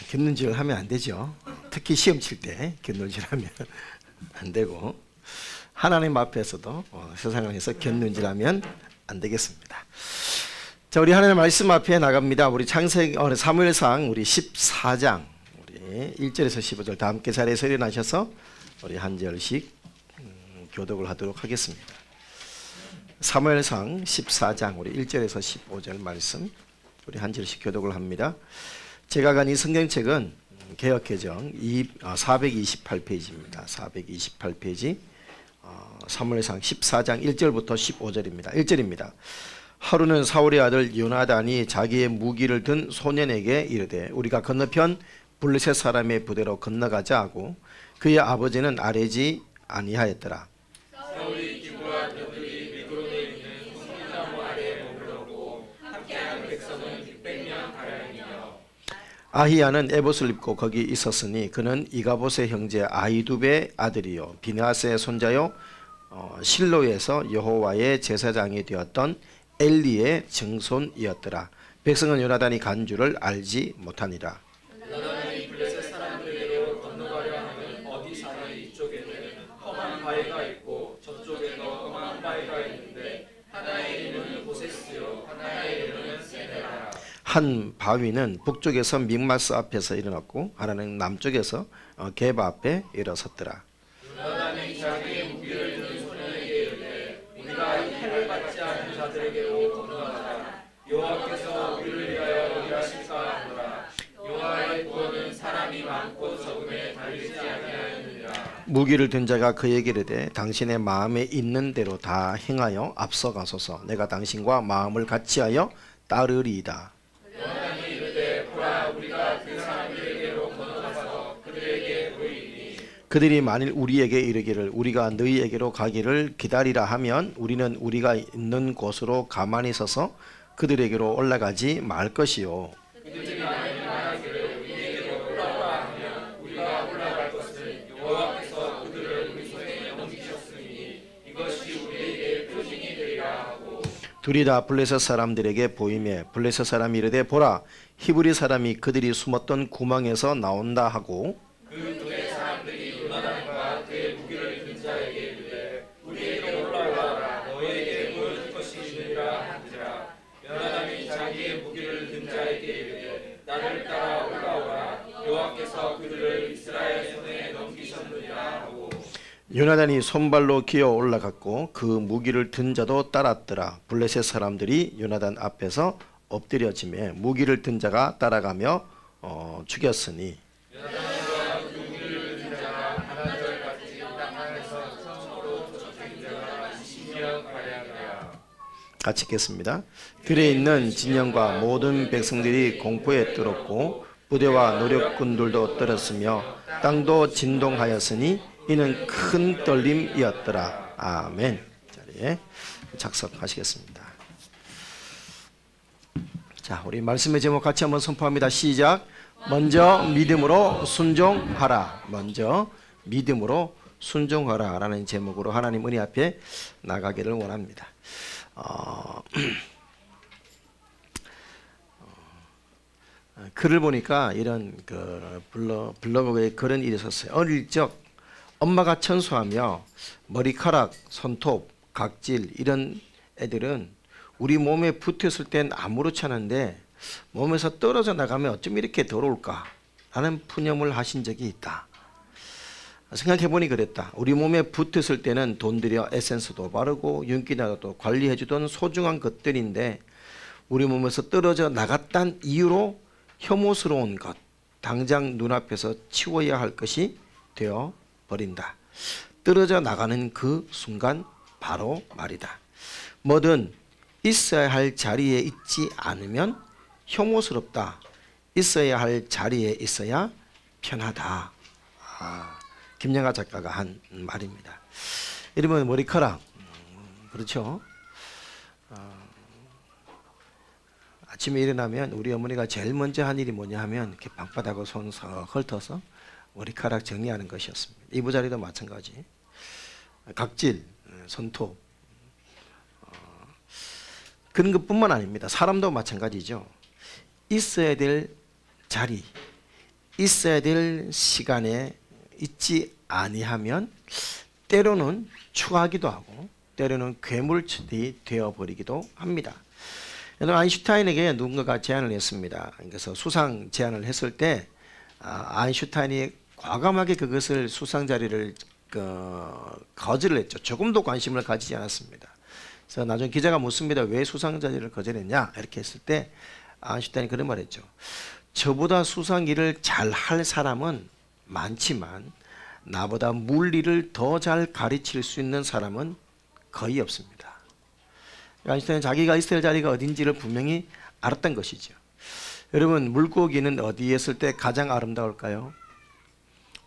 곁눈질을 하면 안 되죠. 특히 시험 칠 때 곁눈질하면 안 되고, 하나님 앞에서도 세상 안에서 곁눈질하면 안 되겠습니다. 자, 우리 하나님의 말씀 앞에 나갑니다. 우리 사무엘상 우리 14장 우리 1절에서 15절 다 함께 자리에서 일어나셔서 우리 한 절씩 교독을 하도록 하겠습니다. 사무엘상 14장 우리 1절에서 15절 말씀 우리 한 절씩 교독을 합니다. 제가 간 이 성경책은 개역개정 428페이지입니다. 428페이지 사무엘상 14장 1절부터 15절입니다. 1절입니다. 하루는 사울의 아들 요나단이 자기의 무기를 든 소년에게 이르되 우리가 건너편 블레셋 사람의 부대로 건너가자 하고 그의 아버지는 아뢰지 아니하였더라. 사울이 기브와 그들이 미그론에 있는 소나무 아래에 머물렀고 함께한 백성은 600명 가량이며 아히야는 에봇을 입고 거기 있었으니 그는 이가봇의 형제 아히두베의 아들이요 비느하스의 손자요 실로에서 여호와의 제사장이 되었던 엘리의 증손이었더라. 백성은 요나단이 간 줄을 알지 못하니라. 요나단이 블레셋 사람들에게로 건너가려 하는 어디 산의 이쪽에는 험한 바위가 있고 저쪽에도 험한 바위가 있는데 하나의 이름은 모세스요 하나의 이름은 세데라. 한 바위는 북쪽에서 믹마스 앞에서 일어났고 하나는 남쪽에서 게바 앞에 일어섰더라. 요나단이 자기의 무기를 든 소년에게 이르되 우리가 이 해를 받지 않은 자들에게로 건너가자. 여호와께서 우리를 위하여 일하실까 하노라. 여호와의 구원은 사람이 많고 적음에 달리지 아니하였느니라. 무기를 든 자가 그에게 이르되 당신의 마음에 있는 대로 다 행하여 앞서가소서. 내가 당신과 마음을 같이하여 따르리이다. 요나단이 이르되 보라 우리가 그 사람들에게로 건너가서 그들에게 보이니 그들이 만일 우리에게 이르기를 우리가 너희에게로 가기를 기다리라 하면 우리는 우리가 있는 곳으로 가만히 서서 그들에게로 올라가지 말 것이요. 그들이 만일 말하기를 우리에게로 올라오라 하면 우리가 올라갈 것은 여호와께서 그들을 우리 손에 넘기셨으니 이것이 우리에게 표징이 되리라 하고 둘이 다 블레셋 사람들에게 보이매 블레셋 사람이 이르되 보라 히브리 사람이 그들이 숨었던 구멍에서 나온다 하고 그 두 사람들이 요나단과 그의 무기를 든 자에게 이르되 우리에게로 올라오라 너에게 보여줄 것이 있느니라 하니라. 요나단이 자기의 무기를 든 자에게 이르되 나를 따라 올라오라 여호와께서 그들을 이스라엘 손에 넘기셨느니라 하고 요나단이 손발로 기어 올라갔고 그 무기를 든 자도 따랐더라. 블레셋 사람들이 요나단 앞에서 엎드려지매 무기를 든 자가 따라가며 죽였으니 요나단과 그 무기를 든 자가 하나절까지 땅 안에서 처음으로 죽인 자가 20명 가량이라. 같이 읽겠습니다. 들에 있는 진영과 모든 백성들이 공포에 떨었고 부대와 노력군들도 떨었으며 땅도 진동하였으니 이는 큰 떨림이었더라. 아멘. 자리에 작석하시겠습니다. 자, 우리 말씀의 제목 같이 한번 선포합니다. 시작. 먼저 믿음으로 순종하라. 먼저 믿음으로 순종하라 라는 제목으로 하나님 은혜 앞에 나가기를 원합니다. 글을 보니까 이런 블로그에 그런 일이 있었어요. 어릴 적 엄마가 천수하며 머리카락, 손톱, 각질 이런 애들은 우리 몸에 붙었을 땐 아무렇지 않은데 몸에서 떨어져 나가면 어쩜 이렇게 더러울까 라는 푸념을 하신 적이 있다. 생각해보니 그랬다. 우리 몸에 붙었을 때는 돈 들여 에센스도 바르고 윤기나도 관리해주던 소중한 것들인데 우리 몸에서 떨어져 나갔다는 이유로 혐오스러운 것, 당장 눈앞에서 치워야 할 것이 되어 버린다. 떨어져 나가는 그 순간 바로 말이다. 뭐든 있어야 할 자리에 있지 않으면 혐오스럽다. 있어야 할 자리에 있어야 편하다. 김영하 작가가 한 말입니다. 이러면 머리카락 그렇죠. 아침에 일어나면 우리 어머니가 제일 먼저 한 일이 뭐냐 하면 이렇게 방바닥을 손 훑어서 머리카락 정리하는 것이었습니다. 이부자리도 마찬가지. 각질, 손톱 그런 것뿐만 아닙니다. 사람도 마찬가지죠. 있어야 될 자리, 있어야 될 시간에 있지 아니하면 때로는 추하기도 하고 때로는 괴물이 되어버리기도 합니다. 아인슈타인에게 누군가가 제안을 했습니다. 그래서 수상 제안을 했을 때 아인슈타인이 과감하게 그것을 수상 자리를 거절을 했죠. 조금도 관심을 가지지 않았습니다. 그래서 나중에 기자가 묻습니다. 왜 수상 자리를 거절했냐 이렇게 했을 때 아인슈타인이 그런 말 했죠. 저보다 수상 일을 잘할 사람은 많지만 나보다 물리를 더 잘 가르칠 수 있는 사람은 거의 없습니다. 아인슈타인은 자기가 있어야 할 자리가 어딘지를 분명히 알았던 것이죠. 여러분, 물고기는 어디에 있을 때 가장 아름다울까요?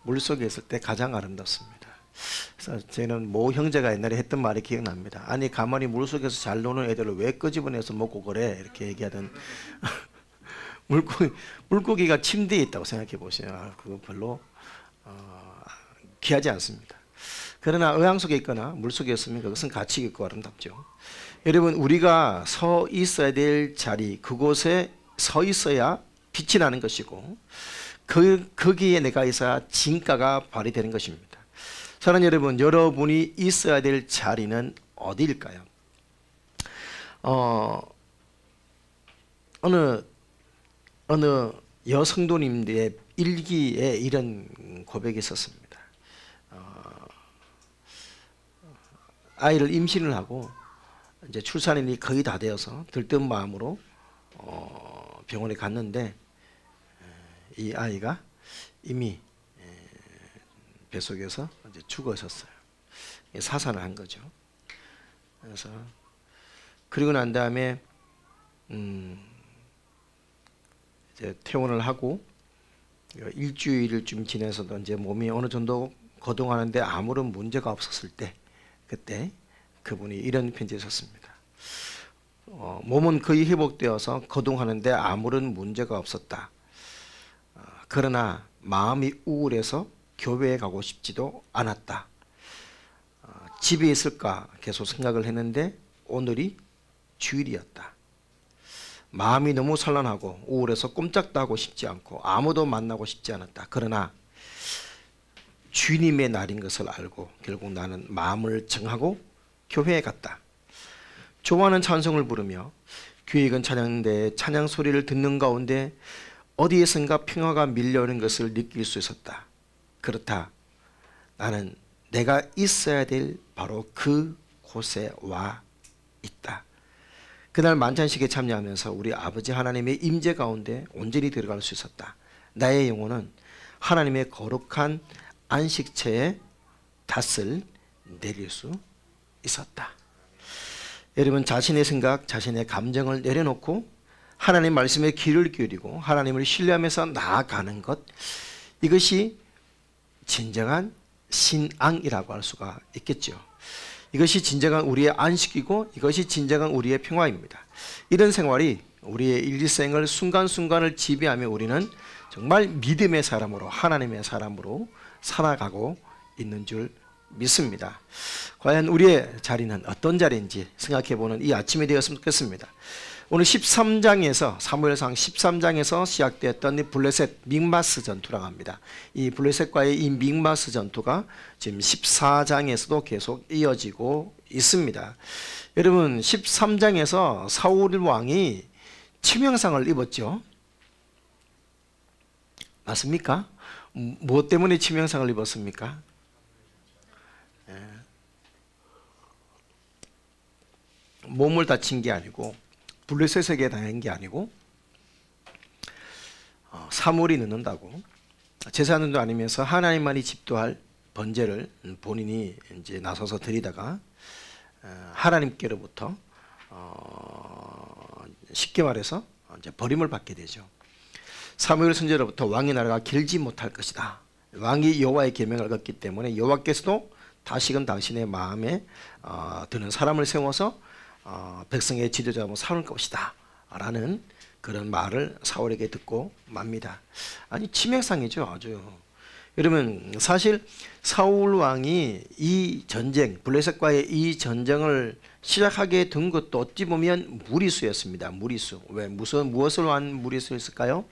물속에 있을 때 가장 아름답습니다. 그래서 저는 모 형제가 옛날에 했던 말이 기억납니다. 아니 가만히 물속에서 잘 노는 애들을 왜 끄집어내서 먹고 그래 이렇게 얘기하던 물고기가 침대에 있다고 생각해 보세요. 그거 별로 귀하지 않습니다. 그러나 의왕 속에 있거나 물속에 있으면 그것은 가치 있고 아름답죠. 여러분, 우리가 서 있어야 될 자리, 그곳에 서 있어야 빛이 나는 것이고 거기에 내가 있어야 진가가 발휘되는 것입니다. 사랑하는 여러분, 여러분이 있어야 될 자리는 어디일까요? 어느 여성도님들의 일기에 이런 고백이 있었습니다. 아이를 임신을 하고 이제 출산일이 거의 다 되어서 들뜬 마음으로 병원에 갔는데 이 아이가 이미 뱃속에서 이제 죽어 있었어요. 사산을 한 거죠. 그래서 그리고 난 다음에 이제 퇴원을 하고 일주일을 좀 지내서도 이제 몸이 어느 정도 거동하는데 아무런 문제가 없었을 때 그때 그분이 이런 편지를 썼습니다. 몸은 거의 회복되어서 거동하는데 아무런 문제가 없었다. 그러나 마음이 우울해서 교회에 가고 싶지도 않았다. 집에 있을까 계속 생각을 했는데 오늘이 주일이었다. 마음이 너무 산란하고 우울해서 꼼짝도 하고 싶지 않고 아무도 만나고 싶지 않았다. 그러나 주님의 날인 것을 알고 결국 나는 마음을 정하고 교회에 갔다. 좋아하는 찬송을 부르며 귀에 익은 찬양대에 찬양 소리를 듣는 가운데 어디에선가 평화가 밀려오는 것을 느낄 수 있었다. 그렇다. 나는 내가 있어야 될 바로 그 곳에 와 있다. 그날 만찬식에 참여하면서 우리 아버지 하나님의 임재 가운데 온전히 들어갈 수 있었다. 나의 영혼은 하나님의 거룩한 안식처에 닷을 내릴 수 있었다. 여러분, 자신의 생각, 자신의 감정을 내려놓고 하나님 말씀에 귀를 기울이고 하나님을 신뢰하면서 나아가는 것, 이것이 진정한 신앙이라고 할 수가 있겠죠. 이것이 진정한 우리의 안식이고 이것이 진정한 우리의 평화입니다. 이런 생활이 우리의 일생을 순간순간을 지배하며 우리는 정말 믿음의 사람으로, 하나님의 사람으로 살아가고 있는 줄 믿습니다. 과연 우리의 자리는 어떤 자리인지 생각해보는 이 아침이 되었으면 좋겠습니다. 오늘 13장에서 사무엘상 13장에서 시작되었던 이 블레셋 믹마스 전투라고 합니다. 이 블레셋과의 이 믹마스 전투가 지금 14장에서도 계속 이어지고 있습니다. 여러분, 13장에서 사울 왕이 치명상을 입었죠. 맞습니까? 무엇 때문에 치명상을 입었습니까? 몸을 다친 게 아니고 블레셋에게 당한 게 아니고 사물이 늦는다고 제사장도 아니면서 하나님만이 집도할 번제를 본인이 이제 나서서 드리다가 하나님께로부터 쉽게 말해서 이제 버림을 받게 되죠. 사무엘 선지자로부터 왕의 나라가 길지 못할 것이다. 왕이 여호와의 계명을 어겼기 때문에 여호와께서도 다시금 당신의 마음에 드는 사람을 세워서 백성의 지도자로 삼을 것이다 라는 그런 말을 사울에게 듣고 맙니다. 아니, 치명상이죠. 아주. 여러분, 사실 사울 왕이 이 전쟁, 블레셋과의 이 전쟁을 시작하게 된 것도 어찌 보면 무리수였습니다. 무리수. 왜? 무엇을 위한 무리수였을까요?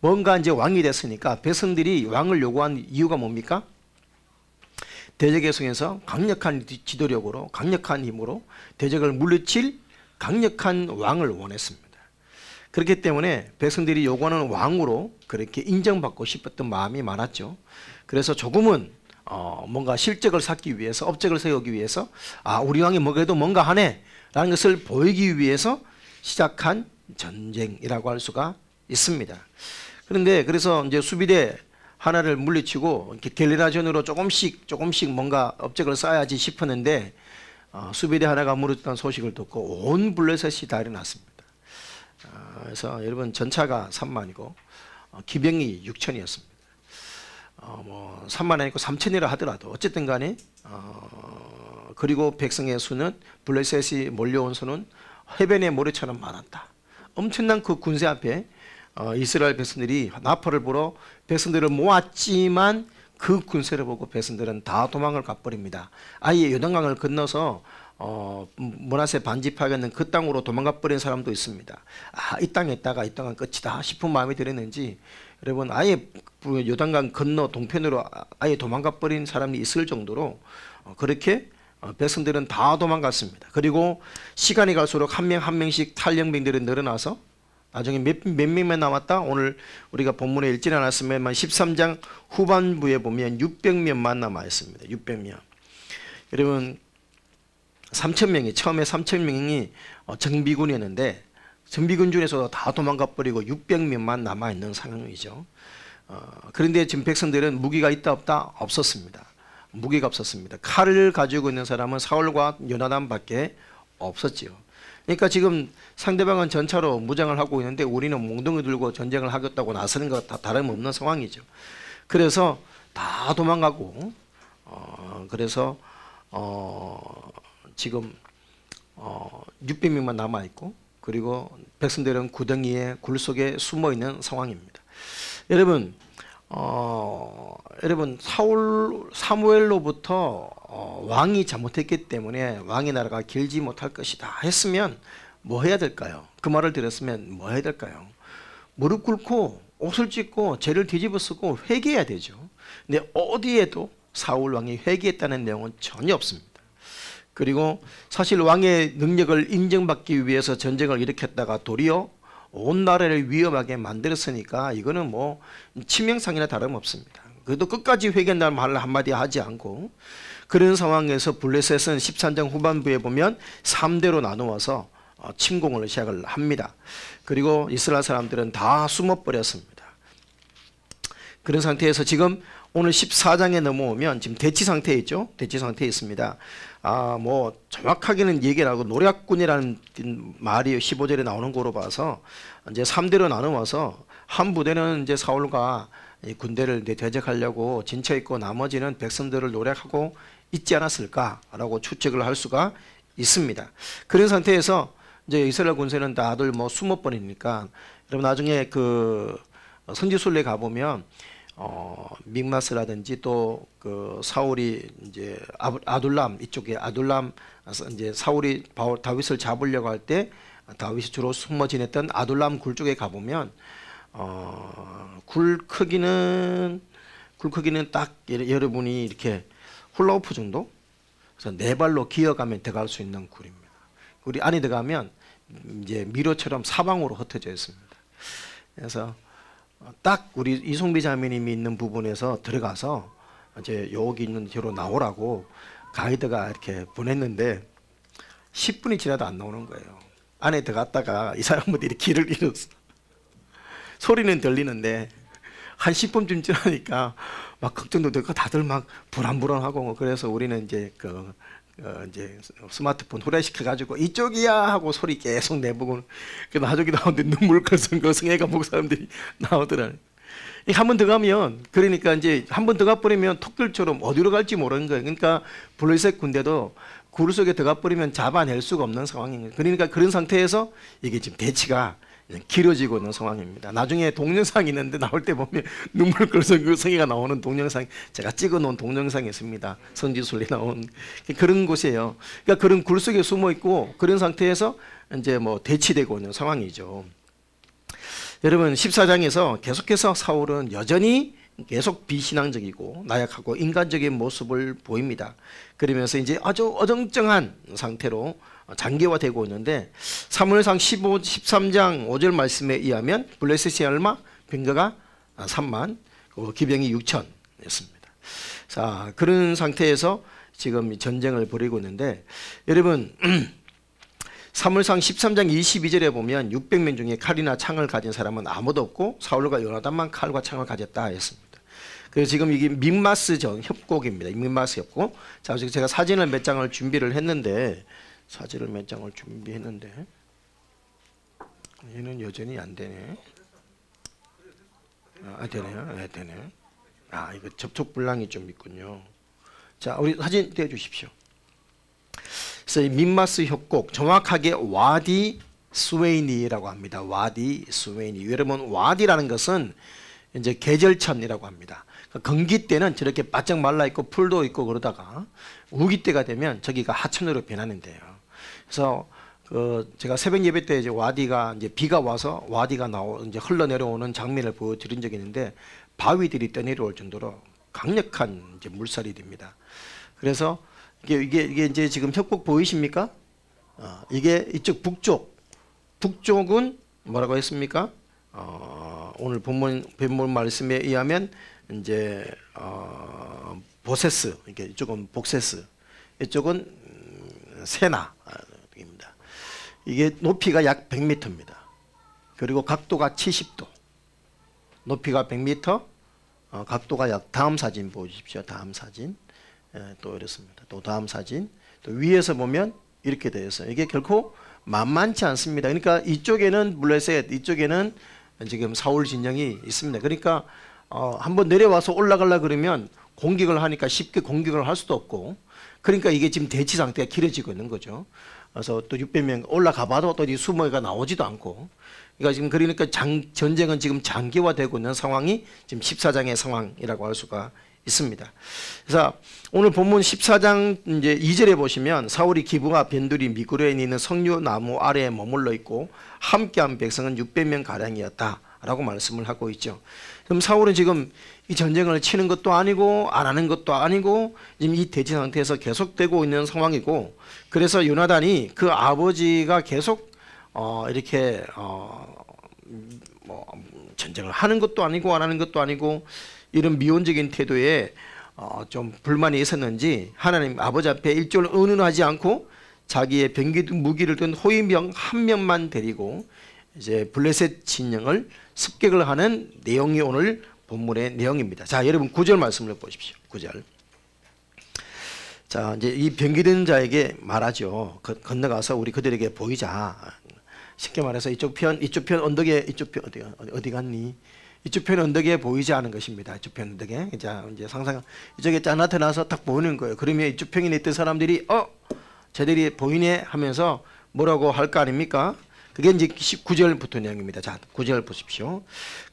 뭔가 이제 왕이 됐으니까 백성들이 왕을 요구한 이유가 뭡니까? 대적에서 강력한 지도력으로, 강력한 힘으로 대적을 물리칠 강력한 왕을 원했습니다. 그렇기 때문에 백성들이 요구하는 왕으로 그렇게 인정받고 싶었던 마음이 많았죠. 그래서 조금은 뭔가 실적을 쌓기 위해서, 업적을 세우기 위해서 우리 왕이 그래도 뭔가 하네 라는 것을 보이기 위해서 시작한 전쟁이라고 할 수가 있습니다. 그런데 그래서 이제 수비대 하나를 물리치고 이렇게 게리라전으로 조금씩 뭔가 업적을 쌓아야지 싶었는데 수비대 하나가 무너졌다는 소식을 듣고 온 블레셋이 달려났습니다. 그래서 여러분 전차가 3만이고 기병이 6천이었습니다. 뭐 3만 아니고 3천이라 하더라도 어쨌든 간에 그리고 백성의 수는 블레셋이 몰려온 수는 해변의 모래처럼 많았다. 엄청난 그 군세 앞에 이스라엘 백성들이 나팔을 불어 백성들을 모았지만 그 군세를 보고 백성들은 다 도망을 가버립니다. 아예 요단강을 건너서 므낫세 반집하겠는 그 땅으로 도망가 버린 사람도 있습니다. 이 땅에 있다가 이 땅은 끝이다 싶은 마음이 들었는지 여러분 아예 요단강 건너 동편으로 아예 도망가 버린 사람이 있을 정도로 그렇게 백성들은 다 도망갔습니다. 그리고 시간이 갈수록 한 명 한 명씩 탈영병들이 늘어나서 나중에 몇 명만 남았다. 오늘 우리가 본문에 읽지 않았으면 13장 후반부에 보면 600명만 남아 있습니다. 600명. 여러분 3,000명이 처음에 3,000명이 정비군이었는데 정비군 중에서도 다 도망가 버리고 600명만 남아 있는 상황이죠. 그런데 지금 백성들은 무기가 있다 없다 없었습니다. 무기가 없었습니다. 칼을 가지고 있는 사람은 사울과 요나단밖에 없었지요. 그러니까 지금 상대방은 전차로 무장을 하고 있는데 우리는 몽둥이 들고 전쟁을 하겠다고 나서는 것과 다름없는 상황이죠. 그래서 다 도망가고 그래서 지금 600명만 남아 있고 그리고 백성들은 구덩이에 굴 속에 숨어 있는 상황입니다. 여러분 사무엘로부터 왕이 잘못했기 때문에 왕의 나라가 길지 못할 것이다 했으면 뭐 해야 될까요? 그 말을 들었으면 뭐 해야 될까요? 무릎 꿇고 옷을 찢고 죄를 뒤집어 쓰고 회개해야 되죠. 근데 어디에도 사울 왕이 회개했다는 내용은 전혀 없습니다. 그리고 사실 왕의 능력을 인정받기 위해서 전쟁을 일으켰다가 도리어 온 나라를 위험하게 만들었으니까 이거는 뭐 치명상이나 다름없습니다. 그래도 끝까지 회개한다는 말을 한마디 하지 않고 그런 상황에서 블레셋은 13장 후반부에 보면 3대로 나누어서 침공을 시작을 합니다. 그리고 이스라엘 사람들은 다 숨어버렸습니다. 그런 상태에서 지금 오늘 14장에 넘어오면 지금 대치 상태에 있죠. 대치 상태에 있습니다. 뭐 정확하게는 얘기를 하고 노략군이라는 말이 15절에 나오는 거로 봐서 이제 3대로 나누어서 한 부대는 이제 사울과 이 군대를 대적하려고 진쳐 있고 나머지는 백성들을 노략하고 있지 않았을까라고 추측을 할 수가 있습니다. 그런 상태에서 이제 이스라엘 군세는 다들 뭐 숨어버리니까 여러분 나중에 그 선지순례 가보면 믹마스라든지 또 그 사울이 이제 아둘람 이쪽에 아둘람 이제 사울이 다윗을 잡으려고 할 때 다윗이 주로 숨어 지냈던 아둘람 굴 쪽에 가보면 굴 크기는 딱 여러분이 이렇게 훌라후프 정도. 그래서 네 발로 기어가면 들어갈 수 있는 굴입니다. 굴이 안에 들어가면 이제 미로처럼 사방으로 흩어져 있습니다. 그래서 딱 우리 이송비 자매님이 있는 부분에서 들어가서 이제 여기 있는 뒤로 나오라고 가이드가 이렇게 보냈는데 10분이 지나도 안 나오는 거예요. 안에 들어갔다가 이 사람들이 길을 잃었어. 소리는 들리는데 한 10분쯤 지나니까 막 걱정도 되고 다들 막 불안불안하고 그래서 우리는 이제 이제 스마트폰 후레시켜 가지고 이쪽이야 하고 소리 계속 내보고 나중에 나오는데 눈물 걸성걸성해가 보고 사람들이 나오더라고요. 한 번 더 가면 그러니까 이제 한 번 더 가버리면 톡들처럼 어디로 갈지 모르는 거예요. 그러니까 블레셋 군대도 굴 속에 들어가 버리면 잡아낼 수가 없는 상황입니다. 그러니까 그런 상태에서 이게 지금 대치가 길어지고 있는 상황입니다. 나중에 동영상이 있는데 나올 때 보면 눈물 걸성걸성이가 나오는 동영상 제가 찍어놓은 동영상이 있습니다. 선지순례 나온 그런 곳이에요. 그러니까 그런 굴 속에 숨어 있고 그런 상태에서 이제 뭐 대치되고 있는 상황이죠. 여러분 14장에서 계속해서 사울은 여전히 계속 비신앙적이고 나약하고 인간적인 모습을 보입니다. 그러면서 이제 아주 어정쩡한 상태로 장기화되고 있는데 사무엘상 13장 5절 말씀에 의하면 블레셋이 얼마? 병거가 3만, 기병이 6천이었습니다. 자, 그런 상태에서 지금 전쟁을 벌이고 있는데 여러분 사무엘상 13장 22절에 보면 600명 중에 칼이나 창을 가진 사람은 아무도 없고 사울과 요나단만 칼과 창을 가졌다 했습니다. 그래서 지금 이게 믹마스전 협곡입니다. 믹마스 협곡. 자, 제가 사진을 몇 장을 준비를 했는데 얘는 여전히 안 되네. 되네요. 네, 되네. 이거 접촉 불량이 좀 있군요. 자, 우리 사진 떼어 주십시오. 그래서 이 믹마스 협곡, 정확하게 와디 스웨이니라고 합니다. 와디 스웨이니. 여러분 와디라는 것은 이제 계절천이라고 합니다. 건기 때는 저렇게 바짝 말라 있고 풀도 있고 그러다가 우기 때가 되면 저기가 하천으로 변하는데요. 그래서 제가 새벽 예배 때 이제 와디가 이제 비가 와서 와디가 이제 흘러내려오는 장면을 보여드린 적이 있는데 바위들이 떠내려올 정도로 강력한 이제 물살이 됩니다. 그래서 이게 이제 지금 협곡 보이십니까? 이게 이쪽 북쪽은 뭐라고 했습니까? 오늘 본문 말씀에 의하면 이제 보세스, 이쪽은 복세스, 이쪽은 세나입니다. 이게 높이가 약 100m입니다. 그리고 각도가 70도. 높이가 100m, 각도가 약 다음 사진 보십시오. 다음 사진. 또 이렇습니다. 또 다음 사진. 또 위에서 보면 이렇게 되어 있어요. 이게 결코 만만치 않습니다. 그러니까 이쪽에는 블레셋, 이쪽에는 지금 사울 진영이 있습니다. 그러니까 한번 내려와서 올라가려 그러면 공격을 하니까 쉽게 공격을 할 수도 없고, 그러니까 이게 지금 대치 상태가 길어지고 있는 거죠. 그래서 또 600명 올라가 봐도 또 숨어가 나오지도 않고, 그러니까 전쟁은 지금 장기화되고 있는 상황이 지금 14장의 상황이라고 할 수가 있습니다. 그래서 오늘 본문 14장 이제 2절에 보시면 사울이 기브와 변두리 미구레에 있는 석류나무 아래에 머물러 있고 함께한 백성은 600명 가량이었다라고 말씀을 하고 있죠. 그럼 사울은 지금 이 전쟁을 치는 것도 아니고 안 하는 것도 아니고 지금 이 대치 상태에서 계속되고 있는 상황이고, 그래서 요나단이 그 아버지가 계속 이렇게 뭐 전쟁을 하는 것도 아니고 안 하는 것도 아니고 이런 미온적인 태도에 좀 불만이 있었는지 하나님 아버지 앞에 일절 의논하지 않고 자기의 무기를 든 호위병 한 명만 데리고 이제 블레셋 진영을 습격을 하는 내용이 오늘 본문의 내용입니다. 자, 여러분 9절 말씀을 보십시오. 9절. 자, 이제 이 병기든 자에게 말하죠. 건너가서 우리 그들에게 보이자. 쉽게 말해서 이쪽 편 언덕에 어디 갔니? 이쪽 편 언덕에 보이지 않은 것입니다. 이쪽 편 언덕에. 이제 상상 이쪽에 짜 나타나서 딱 보이는 거예요. 그러면 이쪽 편에 있던 사람들이 쟤들이 보이네 하면서 뭐라고 할 거 아닙니까? 그게 이제 9절부터 내용입니다. 자, 9절 보십시오.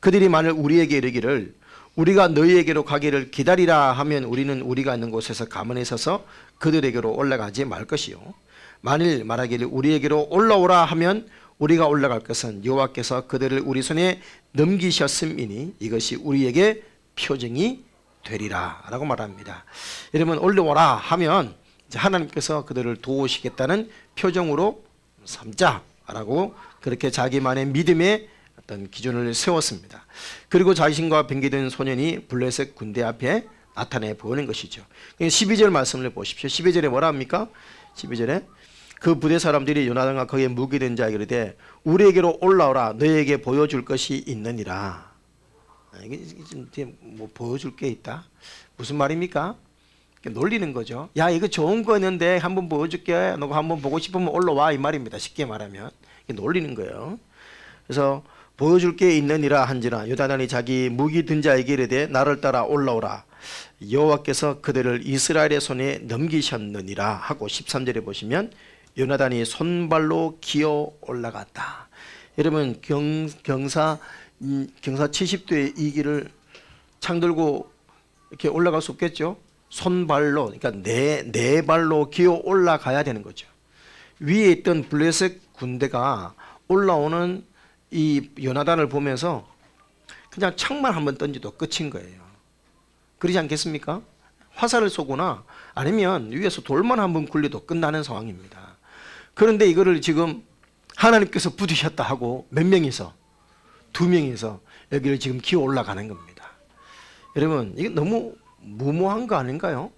그들이 만일 우리에게 이르기를 우리가 너희에게로 가기를 기다리라 하면 우리는 우리가 있는 곳에서 가만히 서서 그들에게로 올라가지 말 것이요. 만일 말하기를 우리에게로 올라오라 하면 우리가 올라갈 것은 여호와께서 그들을 우리 손에 넘기셨음이니 이것이 우리에게 표징이 되리라 라고 말합니다. 여러분 올라오라 하면 이제 하나님께서 그들을 도우시겠다는 표정으로 삼자라고 그렇게 자기만의 믿음의 어떤 기준을 세웠습니다. 그리고 자신과 병기든 소년이 블레셋 군대 앞에 나타내 보이는 것이죠. 12절 말씀을 보십시오. 12절에 뭐라 합니까? 12절에 그 부대 사람들이 요나단과 그의 무기든 자에게 이르되 우리에게로 올라오라 너희에게 보여줄 것이 있느니라. 이게 뭐 보여줄 게 있다? 무슨 말입니까? 놀리는 거죠. 야, 이거 좋은 거 있는데 한번 보여줄게. 너 한번 보고 싶으면 올라와 이 말입니다. 쉽게 말하면 놀리는 거예요. 그래서 보여줄 게 있느니라 한지라 요나단이 자기 무기 든 자에게 이르되 나를 따라 올라오라 여호와께서 그들을 이스라엘의 손에 넘기셨느니라 하고 13절에 보시면 요나단이 손발로 기어 올라갔다. 여러분 경사 70도의 이 길을 창 들고 이렇게 올라갈 수 없겠죠. 손발로, 그러니까 네 발로 기어 올라가야 되는 거죠. 위에 있던 블레셋 군대가 올라오는 이 요나단을 보면서 그냥 창만 한번 던져도 끝인 거예요. 그러지 않겠습니까? 화살을 쏘거나 아니면 위에서 돌만 한번 굴려도 끝나는 상황입니다. 그런데 이거를 지금 하나님께서 부딪혔다 하고 몇 명이서? 2명이서 여기를 지금 기어 올라가는 겁니다. 여러분, 이게 너무 무모한 거 아닌가요?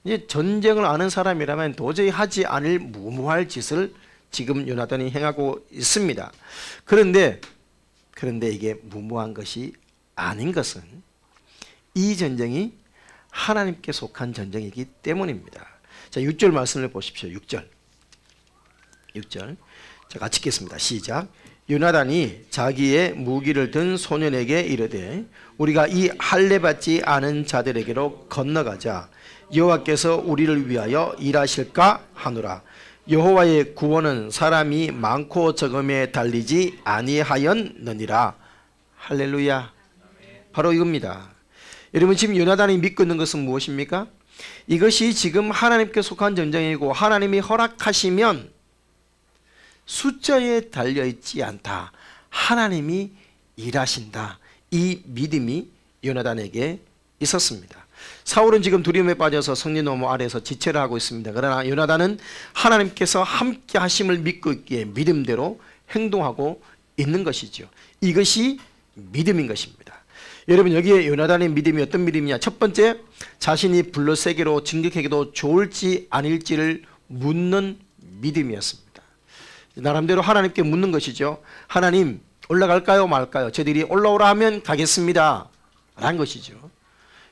이제 전쟁을 아는 사람이라면 도저히 하지 않을 무모할 짓을 지금 요나단이 행하고 있습니다. 그런데 이게 무모한 것이 아닌 것은 이 전쟁이 하나님께 속한 전쟁이기 때문입니다. 자, 6절 말씀을 보십시오. 6절. 자, 같이 읽겠습니다. 시작. 요나단이 자기의 무기를 든 소년에게 이르되 우리가 이 할례 받지 않은 자들에게로 건너가자. 여호와께서 우리를 위하여 일하실까 하노라. 여호와의 구원은 사람이 많고 적음에 달리지 아니하였느니라. 할렐루야. 바로 이겁니다. 여러분, 지금 요나단이 믿고 있는 것은 무엇입니까? 이것이 지금 하나님께 속한 전쟁이고 하나님이 허락하시면 숫자에 달려있지 않다. 하나님이 일하신다. 이 믿음이 요나단에게 있었습니다. 사울은 지금 두려움에 빠져서 성린 너머 아래에서 지체를 하고 있습니다. 그러나 요나단은 하나님께서 함께 하심을 믿고 있기에 믿음대로 행동하고 있는 것이죠. 이것이 믿음인 것입니다. 여러분, 여기에 요나단의 믿음이 어떤 믿음이냐? 첫 번째, 자신이 블레셋에게로 진격해도 좋을지 아닐지를 묻는 믿음이었습니다. 나름대로 하나님께 묻는 것이죠. 하나님, 올라갈까요 말까요? 저들이 올라오라 하면 가겠습니다 라는 것이죠.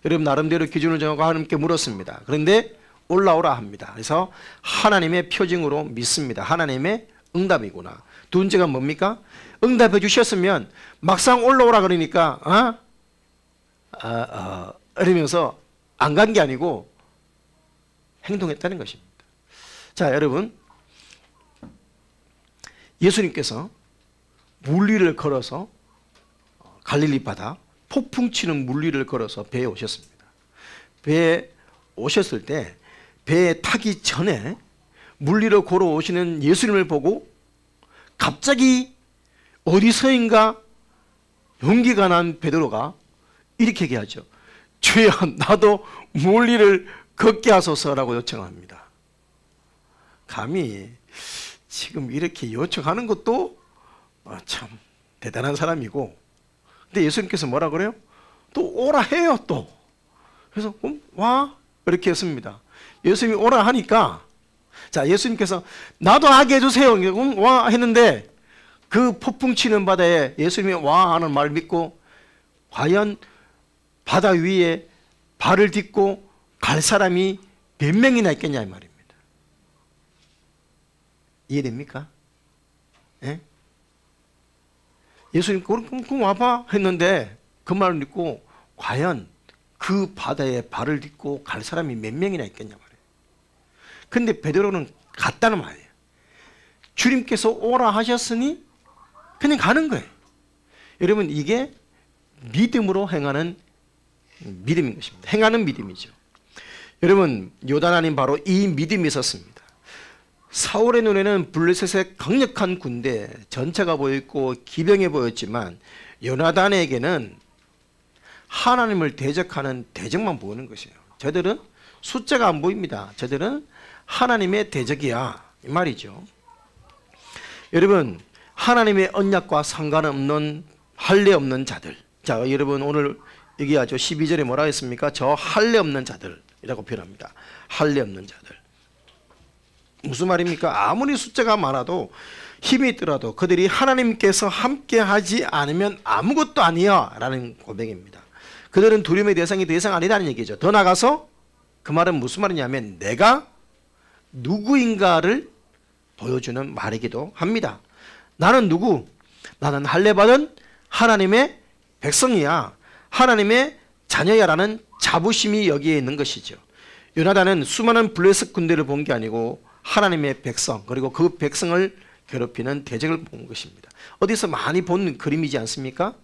여러분, 나름대로 기준을 정하고 하나님께 물었습니다. 그런데 올라오라 합니다. 그래서 하나님의 표징으로 믿습니다. 하나님의 응답이구나. 두 번째가 뭡니까? 응답해 주셨으면 막상 올라오라 그러니까 이러면서 안 간 게 아니고 행동했다는 것입니다. 자, 여러분, 예수님께서 물리를 걸어서 갈릴리 바다 폭풍 치는 물리를 걸어서 배에 오셨습니다. 배에 오셨을 때 배에 타기 전에 물리를 걸어 오시는 예수님을 보고 갑자기 어디서인가 용기가 난 베드로가 이렇게 얘기하죠. 주여, 나도 물리를 걷게 하소서라고 요청합니다. 감히 지금 이렇게 요청하는 것도 참 대단한 사람이고, 근데 예수님께서 뭐라 그래요? 또 오라 해요. 또 그래서 와 이렇게 했습니다. 예수님이 오라 하니까, 자, 예수님께서 나도 하게 해주세요. 와 했는데 그 폭풍 치는 바다에 예수님이 와 하는 말을 믿고 과연 바다 위에 발을 딛고 갈 사람이 몇 명이나 있겠냐 이 말입니다. 이해됩니까? 예? 예수님 그럼 와봐 했는데 그 말을 믿고 과연 그 바다에 발을 딛고 갈 사람이 몇 명이나 있겠냐 말이에요. 근데 베드로는 갔다는 말이에요. 주님께서 오라 하셨으니 그냥 가는 거예요. 여러분, 이게 믿음으로 행하는 믿음인 것입니다. 행하는 믿음이죠. 여러분, 요단 바로 이 믿음이 있었습니다. 사울의 눈에는 블레셋의 강력한 군대 전차가 보였고 기병이 보였지만 요나단에게는 하나님을 대적하는 대적만 보이는 것이에요. 저들은 숫자가 안 보입니다. 저들은 하나님의 대적이야 이 말이죠. 여러분, 하나님의 언약과 상관없는 할례 없는 자들. 자, 여러분, 오늘 얘기하죠. 12절에 뭐라 했습니까? 저 할례 없는 자들이라고 표현합니다. 할례 없는 자들. 무슨 말입니까? 아무리 숫자가 많아도 힘이 있더라도 그들이 하나님께서 함께 하지 않으면 아무것도 아니야 라는 고백입니다. 그들은 두려움의 대상이 더 이상 아니라는 얘기죠. 더 나가서 그 말은 무슨 말이냐면 내가 누구인가를 보여주는 말이기도 합니다. 나는 누구? 나는 할례받은 하나님의 백성이야. 하나님의 자녀야 라는 자부심이 여기에 있는 것이죠. 요나단은 수많은 블레셋 군대를 본 게 아니고 하나님의 백성, 그리고 그 백성을 괴롭히는 대적을 본 것입니다. 어디서 많이 본 그림이지 않습니까?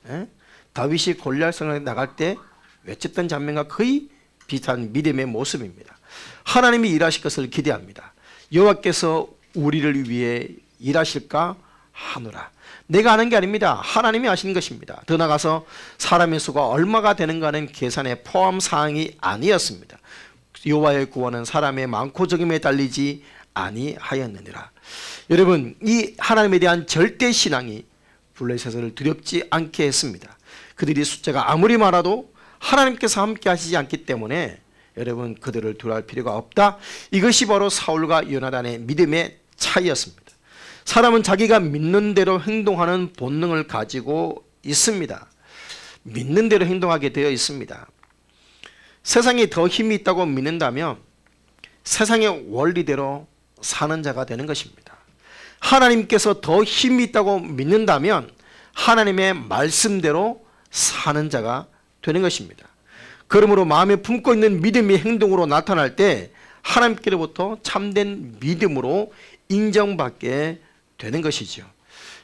예? 다윗이 골리앗성에 나갈 때 외쳤던 장면과 거의 비슷한 믿음의 모습입니다. 하나님이 일하실 것을 기대합니다. 여호와께서 우리를 위해 일하실까 하노라. 내가 아는 게 아닙니다. 하나님이 아시는 것입니다. 더 나아가서 사람의 수가 얼마가 되는가는 계산의 포함 사항이 아니었습니다. 여호와의 구원은 사람의 많고 적음에 달리지 아니하였느니라. 여러분, 이 하나님에 대한 절대 신앙이 블레셋을 두렵지 않게 했습니다. 그들이 숫자가 아무리 많아도 하나님께서 함께 하시지 않기 때문에 여러분, 그들을 두려워할 필요가 없다. 이것이 바로 사울과 요나단의 믿음의 차이였습니다. 사람은 자기가 믿는 대로 행동하는 본능을 가지고 있습니다. 믿는 대로 행동하게 되어 있습니다. 세상에 더 힘이 있다고 믿는다면 세상의 원리대로 사는 자가 되는 것입니다. 하나님께서 더 힘이 있다고 믿는다면 하나님의 말씀대로 사는 자가 되는 것입니다. 그러므로 마음에 품고 있는 믿음이 행동으로 나타날 때 하나님께로부터 참된 믿음으로 인정받게 되는 것이죠.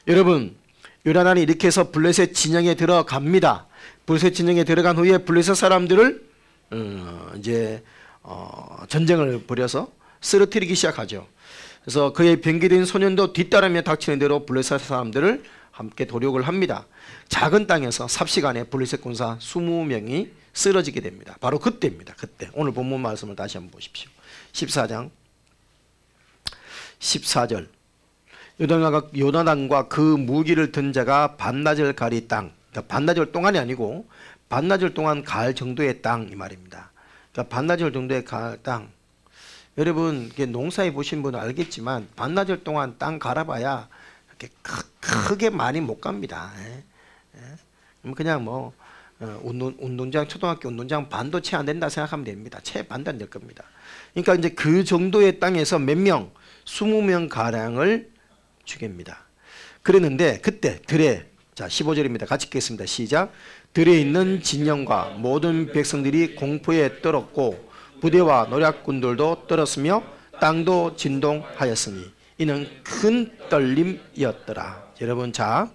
여러분, 요나단이 이렇게 해서 블레셋 진영에 들어갑니다. 블레셋 진영에 들어간 후에 블레셋 사람들을 전쟁을 벌여서 쓰러뜨리기 시작하죠. 그래서 그의 병기된 소년도 뒤따르며 닥치는 대로 블레셋 사람들을 함께 도륙을 합니다. 작은 땅에서 삽시간에 블레셋 군사 20명이 쓰러지게 됩니다. 바로 그때입니다. 그때. 오늘 본문 말씀을 다시 한번 보십시오. 14장 14절. 요나단과 그 무기를 든 자가 반나절 가리 땅, 그러니까 반나절 동안이 아니고 반나절 동안 갈 정도의 땅 이 말입니다. 그러니까 반나절 정도의 갈 땅. 여러분, 농사에 보신 분은 알겠지만 반나절 동안 땅 갈아봐야 이렇게 크게 많이 못 갑니다. 그냥 뭐 운동장, 초등학교 운동장 반도 채 안 된다 생각하면 됩니다. 채 반도 안 될 겁니다. 그러니까 이제 그 정도의 땅에서 몇 명, 20명 가량을 죽입니다. 그랬는데 그때 들에, 자 15절입니다. 같이 읽겠습니다. 시작. 들에 있는 진영과 모든 백성들이 공포에 떨었고 부대와 노략군들도 떨었으며 땅도 진동하였으니 이는 큰 떨림이었더라. 여러분, 자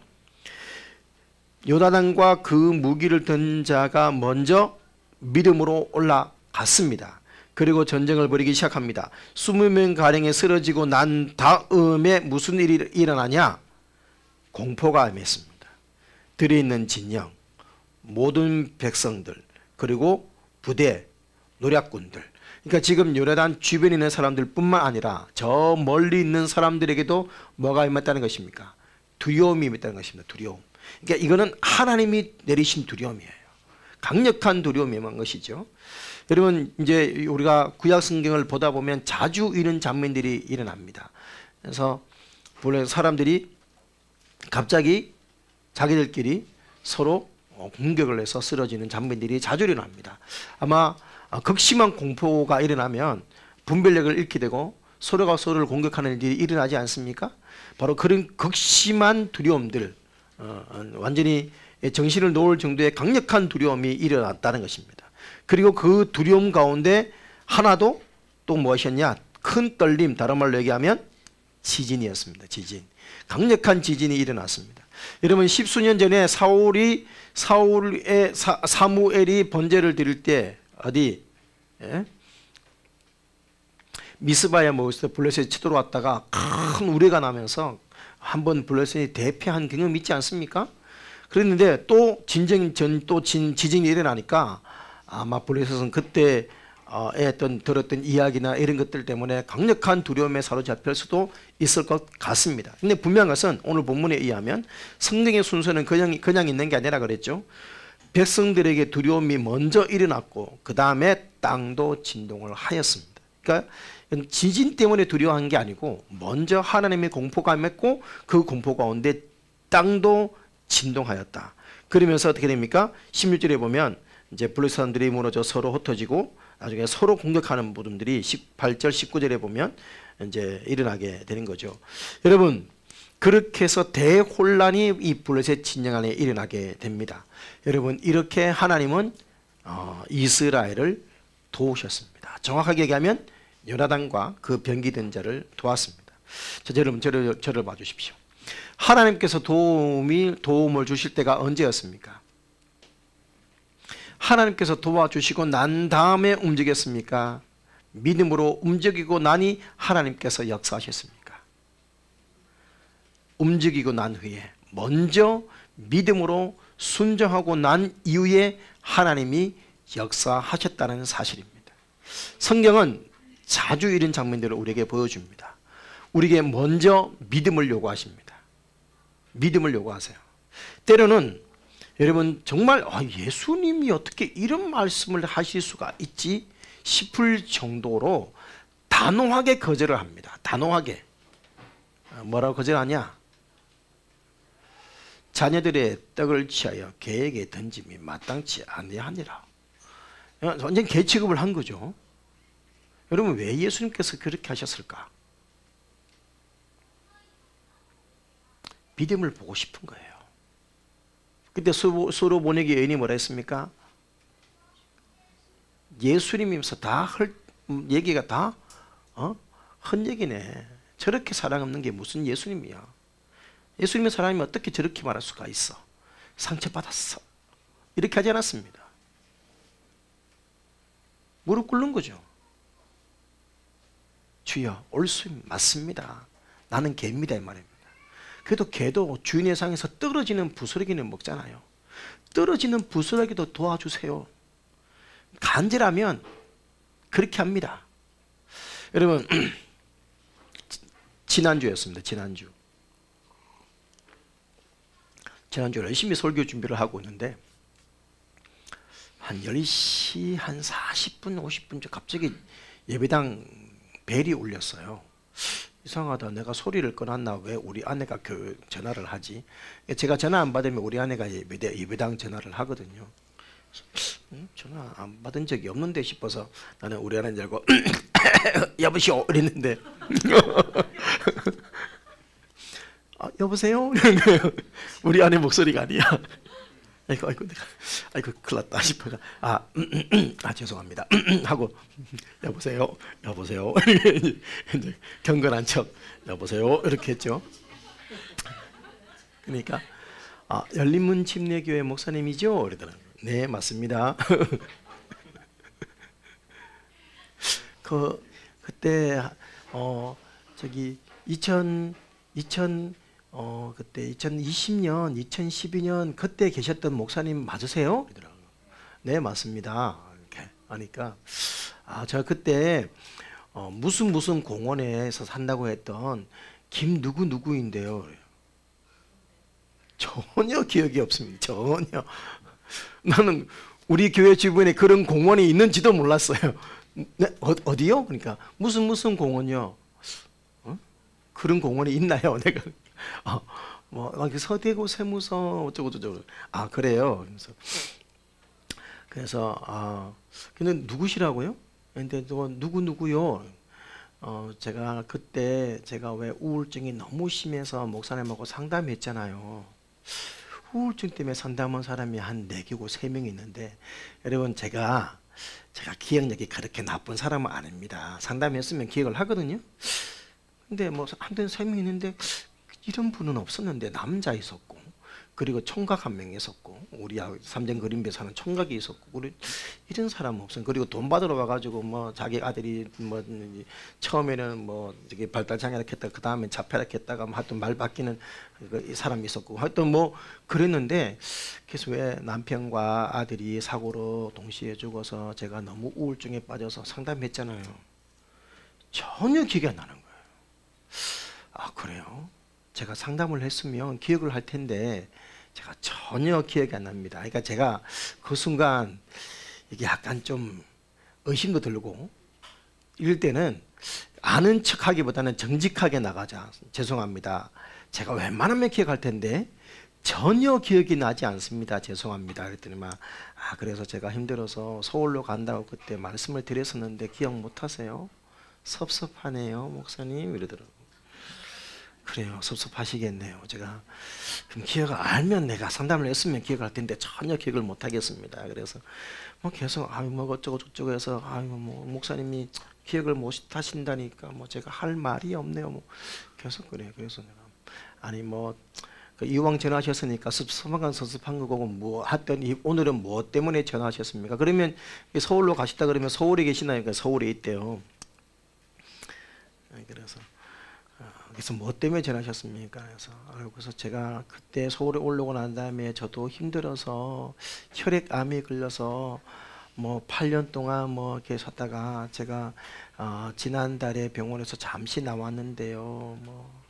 요나단과 그 무기를 든 자가 먼저 믿음으로 올라갔습니다. 그리고 전쟁을 벌이기 시작합니다. 20명 가량이 쓰러지고 난 다음에 무슨 일이 일어나냐? 공포가 임했습니다. 들에 있는 진영, 모든 백성들, 그리고 부대, 노략군들. 그러니까 지금 요나단 주변에 있는 사람들 뿐만 아니라 저 멀리 있는 사람들에게도 뭐가 임했다는 것입니까? 두려움이 임했다는 것입니다. 두려움. 그러니까 이거는 하나님이 내리신 두려움이에요. 강력한 두려움이 임한 것이죠. 여러분, 이제 우리가 구약 성경을 보다 보면 자주 이런 장면들이 일어납니다. 그래서 사람들이 갑자기 자기들끼리 서로 공격을 해서 쓰러지는 장면들이 자주 일어납니다. 아마 극심한 공포가 일어나면 분별력을 잃게 되고 서로가 서로를 공격하는 일이 일어나지 않습니까? 바로 그런 극심한 두려움들, 완전히 정신을 놓을 정도의 강력한 두려움이 일어났다는 것입니다. 그리고 그 두려움 가운데 하나도 또 무엇이었냐? 큰 떨림, 다른 말로 얘기하면 지진이었습니다. 지진. 강력한 지진이 일어났습니다. 여러분, 십수년 전에 사무엘이 번제를 드릴 때 어디 미스바에 모여서 블레셋이 쳐들어왔다가 큰 우레가 나면서 한번 블레셋이 대패한 경험이 있지 않습니까? 그랬는데 또 지진이 일어나니까 아마 블레셋은 그때 들었던 이야기나 이런 것들 때문에 강력한 두려움에 사로잡힐 수도 있을 것 같습니다. 근데 분명한 것은 오늘 본문에 의하면 성경의 순서는 그냥 있는 게 아니라 그랬죠. 백성들에게 두려움이 먼저 일어났고 그 다음에 땅도 진동을 하였습니다. 그러니까 지진 때문에 두려워한 게 아니고 먼저 하나님의 공포가 임했고 그 공포 가운데 땅도 진동하였다. 그러면서 어떻게 됩니까? 16절에 보면 이제 블레셋 사람들이 무너져 서로 흩어지고 나중에 서로 공격하는 모습들이 18절 19절에 보면 이제 일어나게 되는 거죠. 여러분, 그렇게 해서 대혼란이 이 블레셋 진영 안에 일어나게 됩니다. 여러분, 이렇게 하나님은 이스라엘을 도우셨습니다. 정확하게 얘기하면 요나단과 그 병기된 자를 도왔습니다. 자, 여러분, 저를 봐주십시오. 하나님께서 도움을 주실 때가 언제였습니까? 하나님께서 도와주시고 난 다음에 움직였습니까? 믿음으로 움직이고 나니 하나님께서 역사하셨습니까? 움직이고 난 후에 먼저 믿음으로 순종하고 난 이후에 하나님이 역사하셨다는 사실입니다. 성경은 자주 이런 장면들을 우리에게 보여줍니다. 우리에게 먼저 믿음을 요구하십니다. 믿음을 요구하세요. 때로는 여러분 정말 예수님이 어떻게 이런 말씀을 하실 수가 있지 싶을 정도로 단호하게 거절을 합니다. 단호하게. 뭐라고 거절하냐? 자녀들의 떡을 취하여 개에게 던짐이 마땅치 아니하니라. 완전 개 취급을 한 거죠. 여러분 왜 예수님께서 그렇게 하셨을까? 믿음을 보고 싶은 거예요. 그때 서로 보내기 여인이 뭐라 했습니까? 예수님이면서 다 얘기가 다 헛얘기네. 저렇게 사랑 없는 게 무슨 예수님이야. 예수님의 사랑이면 어떻게 저렇게 말할 수가 있어. 상처받았어. 이렇게 하지 않았습니다. 무릎 꿇는 거죠. 주여 올수 맞습니다. 나는 개입니다 이 말입니다. 그래도 개도 주인의 상에서 떨어지는 부스러기는 먹잖아요. 떨어지는 부스러기도 도와주세요. 간절하면 그렇게 합니다. 여러분 지난주였습니다. 지난주 열심히 설교 준비를 하고 있는데 한 10시 한 40분 50분쯤 갑자기 예배당 벨이 울렸어요. 이상하다. 내가 소리를 꺼놨나? 왜 우리 아내가 전화를 하지? 제가 전화 안 받으면 우리 아내가 예배당 전화를 하거든요. 전화 안 받은 적이 없는데 싶어서 나는 우리 아내인 줄 알고 여보시오 이랬는데 여보세요? 우리 아내 목소리가 아니야. 아이고 큰일 났다 싶어가 죄송합니다 하고 여보세요 이제 경건한 척 여보세요 이렇게 했죠. 그러니까 열린문 침례교회 목사님이죠? 그러더라고요. 네 맞습니다. 그때 그때 2020년, 2012년 그때 계셨던 목사님 맞으세요? 그러더라고요. 네 맞습니다. 이렇게 하니까 제가 그때 무슨 공원에서 산다고 했던 김 누구인데요. 전혀 기억이 없습니다. 전혀. 나는 우리 교회 주변에 그런 공원이 있는지도 몰랐어요. 네, 어디요? 그러니까 무슨 공원이요? 그런 공원이 있나요? 내가 서대구 세무서 어쩌고 그래요. 그래서 근데 누구시라고요? 근데 누구요? 제가 그때 왜 우울증이 너무 심해서 목사님하고 상담했잖아요. 우울증 때문에 상담한 사람이 한 4개고 3명이 있는데 여러분 제가 기억력이 그렇게 나쁜 사람은 아닙니다. 상담했으면 기억을 하거든요. 근데 한ten 3명 있는데 이런 분은 없었는데 남자 있었고 그리고 총각 1명 있었고 우리 삼전 그린배 사는 총각이 있었고 우리 이런 사람은 없어요. 그리고 돈 받으러 와가지고 자기 아들이 처음에는 저기 발달 장애를 했다 그 다음에 자폐를 했다가 하여튼 말 바뀌는 사람이 있었고 하여튼 그랬는데 그래서 왜 남편과 아들이 사고로 동시에 죽어서 제가 너무 우울증에 빠져서 상담했잖아요. 전혀 기억이 안 나는 거예요. 그래요? 제가 상담을 했으면 기억을 할 텐데 제가 전혀 기억이 안 납니다. 그러니까 제가 그 순간 이게 약간 좀 의심도 들고 이럴 때는 아는 척하기보다는 정직하게 나가자. 죄송합니다. 제가 웬만하면 기억할 텐데 전혀 기억이 나지 않습니다. 죄송합니다. 그랬더니만 그래서 제가 힘들어서 서울로 간다고 그때 말씀을 드렸었는데 기억 못 하세요? 섭섭하네요 목사님 이러더라고요. 그래요. 섭섭하시겠네요. 제가 그럼 기억을 알면 내가 상담을 했으면 기억할 텐데 전혀 기억을 못 하겠습니다. 그래서 계속 어쩌고 저쩌고 해서 목사님이 기억을 못 하신다니까 제가 할 말이 없네요. 계속 그래요. 그래서 내가 이왕 전화하셨으니까 섭섭한 거고 하여튼 오늘은 뭐 때문에 전화하셨습니까? 그러면 서울로 가시다 그러면 서울에 계시나요? 그러니까 서울에 있대요. 그래서 그래서 뭐 때문에 전하셨습니까? 그래서 제가 그때 서울에 올라오고 난 다음에 저도 힘들어서 혈액암이 걸려서 뭐 8년 동안 뭐 이렇게 섰다가 제가 지난달에 병원에서 잠시 나왔는데요. 뭐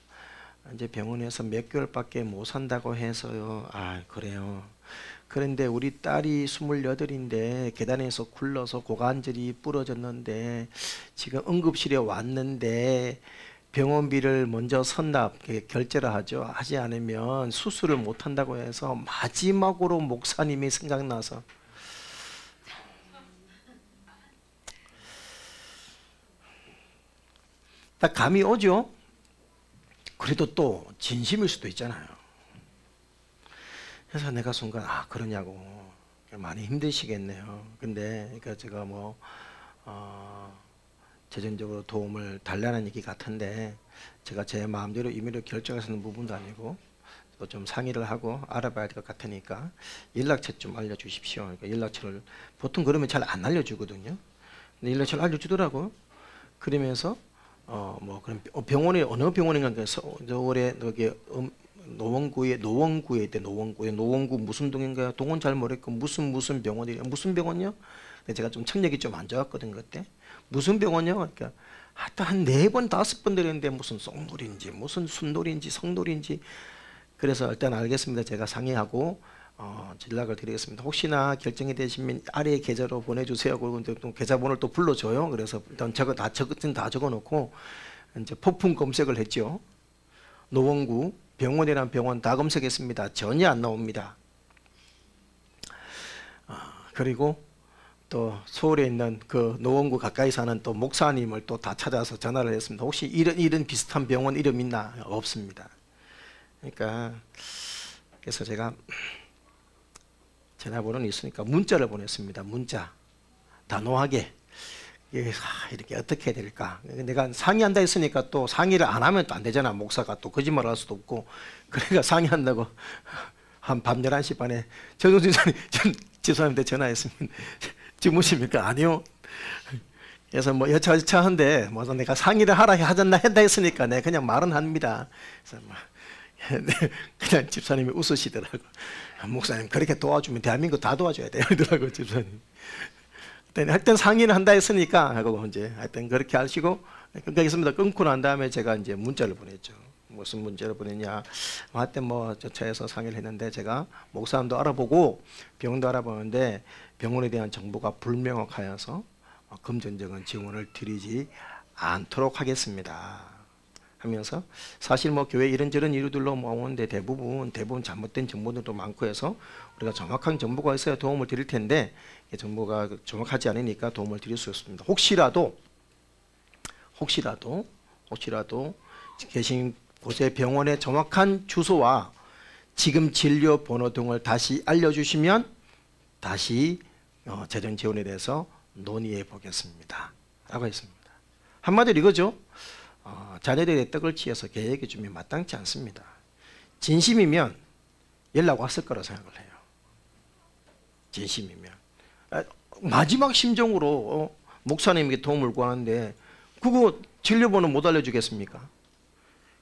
이제 병원에서 몇 개월밖에 못 산다고 해서요. 아, 그래요. 그런데 우리 딸이 28인데 계단에서 굴러서 고관절이 부러졌는데 지금 응급실에 왔는데 병원비를 먼저 결제를 하지 않으면 수술을 못 한다고 해서 마지막으로 목사님이 생각나서 딱 감이 오죠. 그래도 또 진심일 수도 있잖아요. 그래서 내가 순간 그러냐고, 많이 힘드시겠네요. 근데 그러니까 제가 뭐 재정적으로 도움을 달라는 얘기 같은데 제가 제 마음대로 임의로 결정하는 부분도 아니고 또 좀 상의를 하고 알아봐야 될 것 같으니까 연락처 좀 알려주십시오. 그러니까 연락처를 보통 그러면 잘 안 알려주거든요. 근데 연락처를 알려주더라고. 그러면서 뭐 그럼 병원이 어느 병원인가 서울에 여기 노원구에 있대. 노원구 무슨 동인가요? 동은 잘 모르겠고 무슨 병원이에요? 무슨 병원이요? 근데 제가 좀 청력이 좀 안 좋았거든 그때. 무슨 병원이요? 그러니까 하여튼 한 4번 5번 들었는데 무슨 쏙놀이인지 무슨 순놀이인지 성놀이인지. 그래서 일단 알겠습니다. 제가 상의하고 연락을 드리겠습니다. 혹시나 결정이 되시면 아래 계좌로 보내주세요. 그리고 또 계좌번호를 또 불러줘요. 그래서 일단 다 적어놓고 이제 폭풍 검색을 했죠. 노원구 병원이란 병원 다 검색했습니다. 전혀 안 나옵니다. 그리고 또 서울에 있는 그 노원구 가까이 사는 또 목사님을 또 다 찾아서 전화를 했습니다. 혹시 이런 비슷한 병원 이름 있나? 없습니다. 그러니까 그래서 제가 전화번호는 있으니까 문자를 보냈습니다. 문자 단호하게 이렇게 어떻게 해야 될까? 내가 상의한다 했으니까 또 상의를 안 하면 또 안 되잖아. 목사가 또 거짓말 할 수도 없고. 그러니까 상의한다고 한 밤 11시 반에 정종진 지사님한테 전화했으면 주무십니까? 아니요. 그래서 뭐 여차저차한데 뭐 내가 상의를 한다 했으니까 내가 그냥 말은 합니다. 그래서 뭐 그냥 집사님이 웃으시더라고. 목사님 그렇게 도와주면 대한민국 다 도와줘야 돼요. 이러더라고 집사님. 하여튼 상의를 한다 했으니까 하고 이제 하여튼 그렇게 하시고 끊겠습니다. 끊고 난 다음에 제가 이제 문자를 보냈죠. 무슨 문자를 보냈냐? 하여튼 뭐 저차에서 상의를 했는데 제가 목사님도 알아보고 병원도 알아보는데 병원에 대한 정보가 불명확하여서 금전적인 지원을 드리지 않도록 하겠습니다. 하면서 사실 뭐 교회 이런저런 이유들로 오는데 대부분 잘못된 정보들도 많고 해서 우리가 정확한 정보가 있어야 도움을 드릴 텐데 정보가 정확하지 않으니까 도움을 드릴 수 없습니다. 혹시라도 계신 곳의 병원의 정확한 주소와 지금 진료 번호 등을 다시 알려주시면 다시 재정 지원에 대해서 논의해 보겠습니다. 라고 했습니다. 한마디로 이거죠. 자녀들의 떡을 치어서 계획이 좀 마땅치 않습니다. 진심이면 연락 왔을 거라고 생각을 해요. 진심이면. 마지막 심정으로 목사님에게 도움을 구하는데 그거 진료번호 못 알려주겠습니까?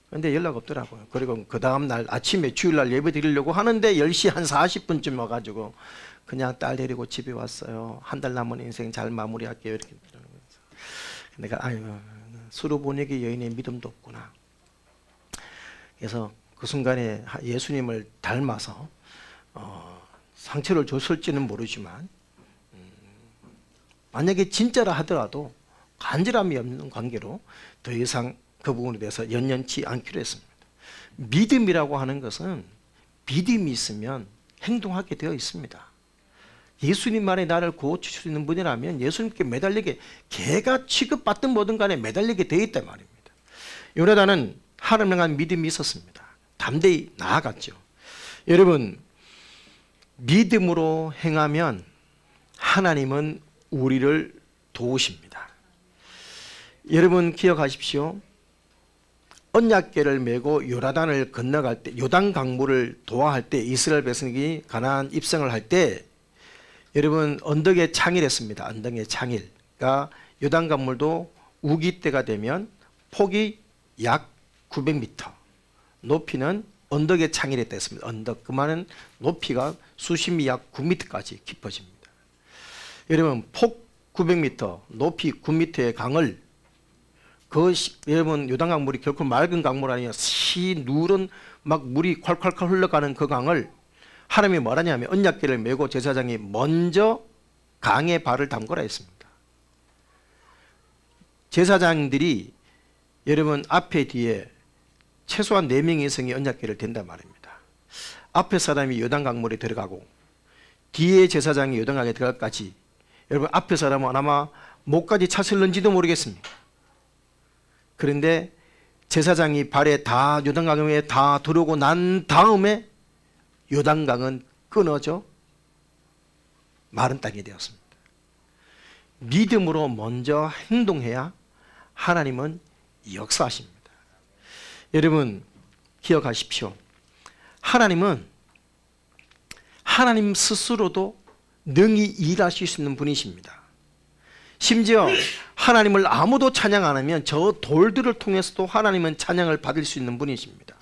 그런데 연락 없더라고요. 그리고 그 다음날 아침에 주일날 예배 드리려고 하는데 10시 한 40분쯤 와가지고 그냥 딸 데리고 집에 왔어요. 한 달 남은 인생 잘 마무리할게요. 이렇게. 내가 수로 보내기 여인의 믿음도 없구나. 그래서 그 순간에 예수님을 닮아서 상처를 줬을지는 모르지만 만약에 진짜라 하더라도 간절함이 없는 관계로 더 이상 그 부분에 대해서 연연치 않기로 했습니다. 믿음이라고 하는 것은 믿음이 있으면 행동하게 되어 있습니다. 예수님 말에 나를 구원주실 수 있는 분이라면 예수님께 매달리게 개가 취급받든 뭐든 간에 매달리게 되어 있단 말입니다. 요나단은 하나님을 향한 믿음이 있었습니다. 담대히 나아갔죠. 여러분 믿음으로 행하면 하나님은 우리를 도우십니다. 여러분 기억하십시오. 언약궤를 메고 요단강을 건너갈 때 요단 강물을 도하할 때 이스라엘 백성이 가나안 입성을 할 때 여러분 언덕에 창일했습니다. 언덕에 창일. 그러니까 요단 강물도 우기 때가 되면 폭이 약 900m, 높이는 언덕에 창일했다 했습니다. 언덕, 그 말은 높이가 수십 미 약 9m까지 깊어집니다. 여러분 폭 900m, 높이 9m의 강을 여러분 요단강 물이 결코 맑은 강물 아니에요. 누런 막 물이 콸콸콸 흘러가는 그 강을 하나님이 뭐라냐면 언약궤를 메고 제사장이 먼저 강에 발을 담그라 했습니다. 제사장들이 여러분 앞에 뒤에 최소한 4명의 이상이 언약궤를 댄단 말입니다. 앞에 사람이 요단강물에 들어가고 뒤에 제사장이 요단강에 들어갈까지 여러분 앞에 사람은 아마 목까지 차슬는지도 모르겠습니다. 그런데 제사장이 발에 다 요단강에 다 들어오고 난 다음에 요단강은 끊어져 마른 땅이 되었습니다. 믿음으로 먼저 행동해야 하나님은 역사하십니다. 여러분 기억하십시오. 하나님은 하나님 스스로도 능히 일하실 수 있는 분이십니다. 심지어 하나님을 아무도 찬양 안 하면 저 돌들을 통해서도 하나님은 찬양을 받을 수 있는 분이십니다.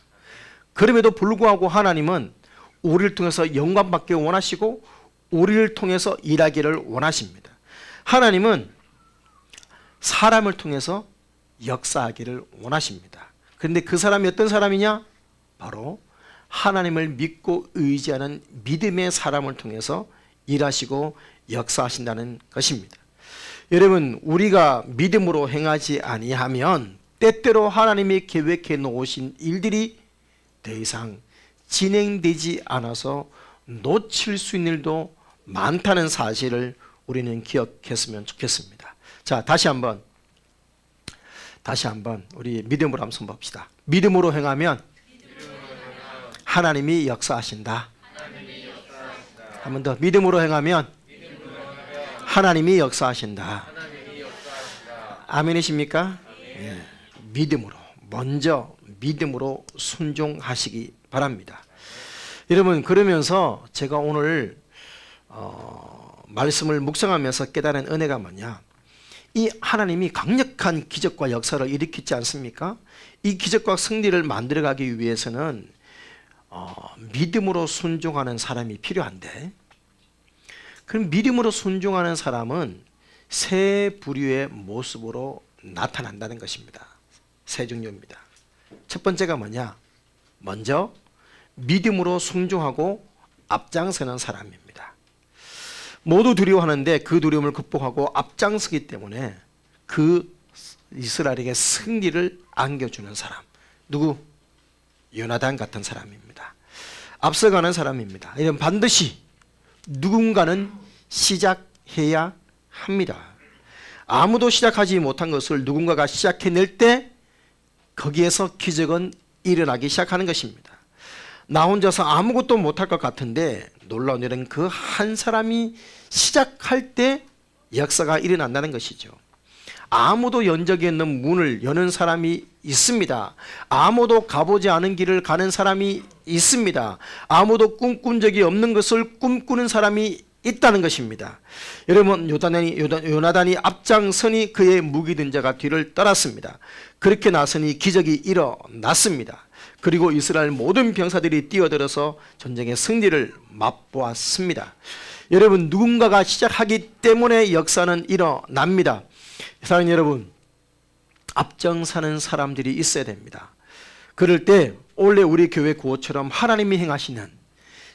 그럼에도 불구하고 하나님은 우리를 통해서 영광받기 원하시고 우리를 통해서 일하기를 원하십니다. 하나님은 사람을 통해서 역사하기를 원하십니다. 그런데 그 사람이 어떤 사람이냐? 바로 하나님을 믿고 의지하는 믿음의 사람을 통해서 일하시고 역사하신다는 것입니다. 여러분 우리가 믿음으로 행하지 아니하면 때때로 하나님이 계획해 놓으신 일들이 더 이상 진행되지 않아서 놓칠 수 있는 일도 많다는 사실을 우리는 기억했으면 좋겠습니다. 자, 다시 한번 우리 믿음으로 한번 봅시다. 믿음으로 행하면 하나님이 역사하신다. 한 번 더. 믿음으로 행하면 하나님이 역사하신다. 아멘이십니까? 예. 믿음으로 먼저 믿음으로 순종하시기 바랍니다. 여러분 그러면서 제가 오늘 말씀을 묵상하면서 깨달은 은혜가 뭐냐? 이 하나님이 강력한 기적과 역사를 일으키지 않습니까? 이 기적과 승리를 만들어가기 위해서는 믿음으로 순종하는 사람이 필요한데, 그럼 믿음으로 순종하는 사람은 세 부류의 모습으로 나타난다는 것입니다. 세 종류입니다. 첫 번째가 뭐냐? 먼저 믿음으로 순종하고 앞장서는 사람입니다. 모두 두려워하는데 그 두려움을 극복하고 앞장서기 때문에 그 이스라엘에게 승리를 안겨주는 사람. 누구? 요나단 같은 사람입니다. 앞서가는 사람입니다. 이런 반드시 누군가는 시작해야 합니다. 아무도 시작하지 못한 것을 누군가가 시작해낼 때 거기에서 기적은 일어나기 시작하는 것입니다. 나 혼자서 아무것도 못할 것 같은데 놀라운 일은 그 한 사람이 시작할 때 역사가 일어난다는 것이죠. 아무도 연 적이 없는 문을 여는 사람이 있습니다. 아무도 가보지 않은 길을 가는 사람이 있습니다. 아무도 꿈꾼 적이 없는 것을 꿈꾸는 사람이 있다는 것입니다. 여러분 요나단이 앞장서니 그의 무기든 자가 뒤를 따랐습니다. 그렇게 나서니 기적이 일어났습니다. 그리고 이스라엘 모든 병사들이 뛰어들어서 전쟁의 승리를 맛보았습니다. 여러분 누군가가 시작하기 때문에 역사는 일어납니다. 사랑하는 여러분, 앞장서는 사람들이 있어야 됩니다. 그럴 때 원래 우리 교회 구호처럼 하나님이 행하시는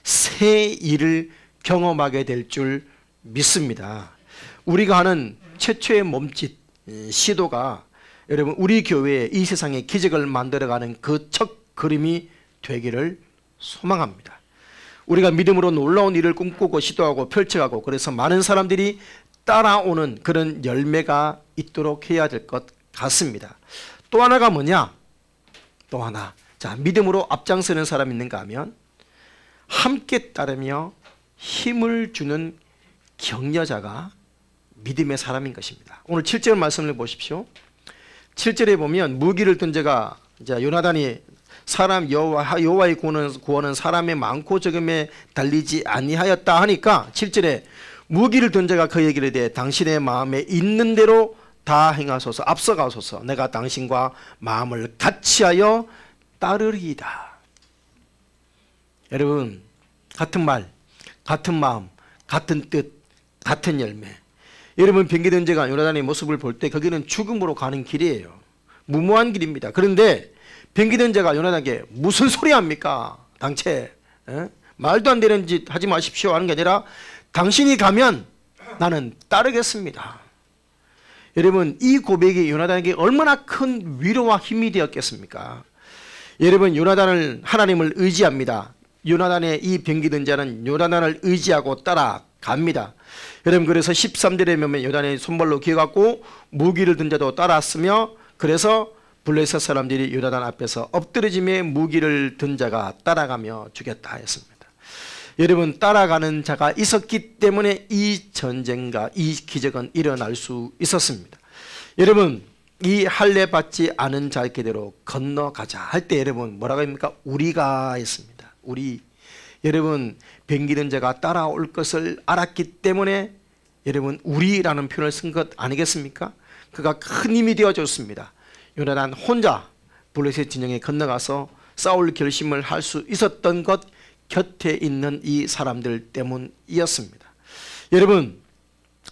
새 일을 경험하게 될 줄 믿습니다. 우리가 하는 최초의 몸짓 시도가 여러분 우리 교회에 이 세상에 기적을 만들어가는 그 첫 그림이 되기를 소망합니다. 우리가 믿음으로 놀라운 일을 꿈꾸고 시도하고 펼쳐가고 그래서 많은 사람들이 따라오는 그런 열매가 있도록 해야 될 것 같습니다. 또 하나가 뭐냐? 또 하나. 자, 믿음으로 앞장서는 사람이 있는가 하면 함께 따르며 힘을 주는 격려자가 믿음의 사람인 것입니다. 오늘 7절 말씀을 보십시오. 7절에 보면 무기를 든 자가 요나단이 사람 여호와의 구원은 사람의 많고 적음에 달리지 아니하였다 하니까 7절에 무기를 든 자가 그에게 이르되 당신의 마음에 있는 대로 다 행하소서. 앞서가소서. 내가 당신과 마음을 같이하여 따르리이다. 여러분, 같은 말, 같은 마음, 같은 뜻, 같은 열매. 여러분, 변기된 자가 요나단의 모습을 볼 때 거기는 죽음으로 가는 길이에요. 무모한 길입니다. 그런데 변기된 자가 요나단에게 무슨 소리 합니까? 당체 말도 안 되는 짓 하지 마십시오 하는 게 아니라 당신이 가면 나는 따르겠습니다. 여러분, 이 고백이 요나단에게 얼마나 큰 위로와 힘이 되었겠습니까? 여러분, 요나단을 하나님을 의지합니다. 요나단의 이 변기된 자는 요나단을 의지하고 따라갑니다. 여러분, 그래서 13절에 보면 요나단의 손발로 기어갔고 무기를 든 자도 따랐으며 그래서 블레셋 사람들이 요나단 앞에서 엎드러짐에 무기를 든 자가 따라가며 죽였다 했습니다. 여러분, 따라가는 자가 있었기 때문에 이 전쟁과 이 기적은 일어날 수 있었습니다. 여러분, 이 할례 받지 않은 자에게대로 건너가자 할 때 여러분 뭐라고 합니까? 우리가 했습니다. 우리. 여러분, 변기는 자가 따라올 것을 알았기 때문에 여러분 우리라는 표현을 쓴 것 아니겠습니까? 그가 큰 힘이 되어줬습니다. 요나단 혼자 블레셋 진영에 건너가서 싸울 결심을 할 수 있었던 것 곁에 있는 이 사람들 때문이었습니다. 여러분,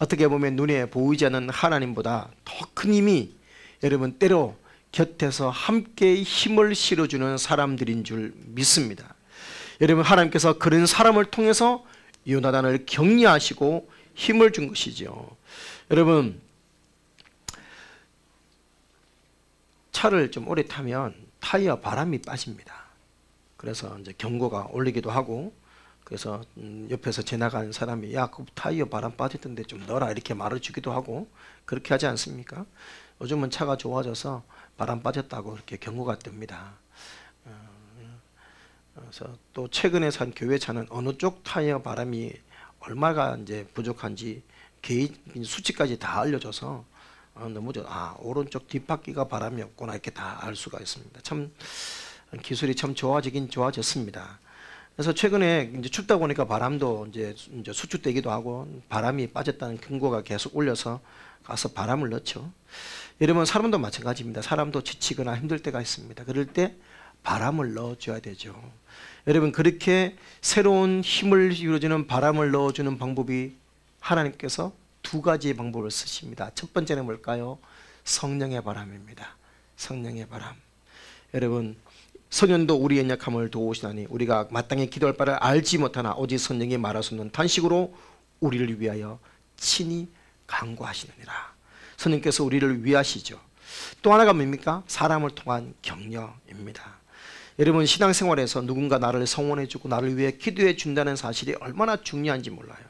어떻게 보면 눈에 보이지 않는 하나님보다 더 큰 힘이 여러분 때로 곁에서 함께 힘을 실어주는 사람들인 줄 믿습니다. 여러분, 하나님께서 그런 사람을 통해서 요나단을 격려하시고 힘을 준 것이죠. 여러분, 차를 좀 오래 타면 타이어 바람이 빠집니다. 그래서 이제 경고가 올리기도 하고, 그래서 옆에서 지나가는 사람이 야, 그 타이어 바람 빠졌던데 좀 넣어라 이렇게 말해주기도 하고, 그렇게 하지 않습니까? 요즘은 차가 좋아져서 바람 빠졌다고 이렇게 경고가 뜹니다. 그래서 또 최근에 산 교회 차는 어느 쪽 타이어 바람이 얼마가 이제 부족한지 개인 수치까지 다 알려줘서 너무 오른쪽 뒷바퀴가 바람이 없구나 이렇게 다 알 수가 있습니다. 참 기술이 참 좋아지긴 좋아졌습니다. 그래서 최근에 이제 춥다 보니까 바람도 이제 수축되기도 하고 바람이 빠졌다는 경고가 계속 울려서 가서 바람을 넣죠. 여러분, 사람도 마찬가지입니다. 사람도 지치거나 힘들 때가 있습니다. 그럴 때 바람을 넣어줘야 되죠. 여러분, 그렇게 새로운 힘을 이루어주는 바람을 넣어주는 방법이 하나님께서 두 가지의 방법을 쓰십니다. 첫 번째는 뭘까요? 성령의 바람입니다. 성령의 바람. 여러분, 성령도 우리 연약함을 도우시나니 우리가 마땅히 기도할 바를 알지 못하나 오직 성령이 말할 수 없는 탄식으로 우리를 위하여 친히 간구하시느니라. 성령께서 우리를 위하시죠. 또 하나가 뭡니까? 사람을 통한 격려입니다. 여러분, 신앙생활에서 누군가 나를 성원해주고 나를 위해 기도해 준다는 사실이 얼마나 중요한지 몰라요.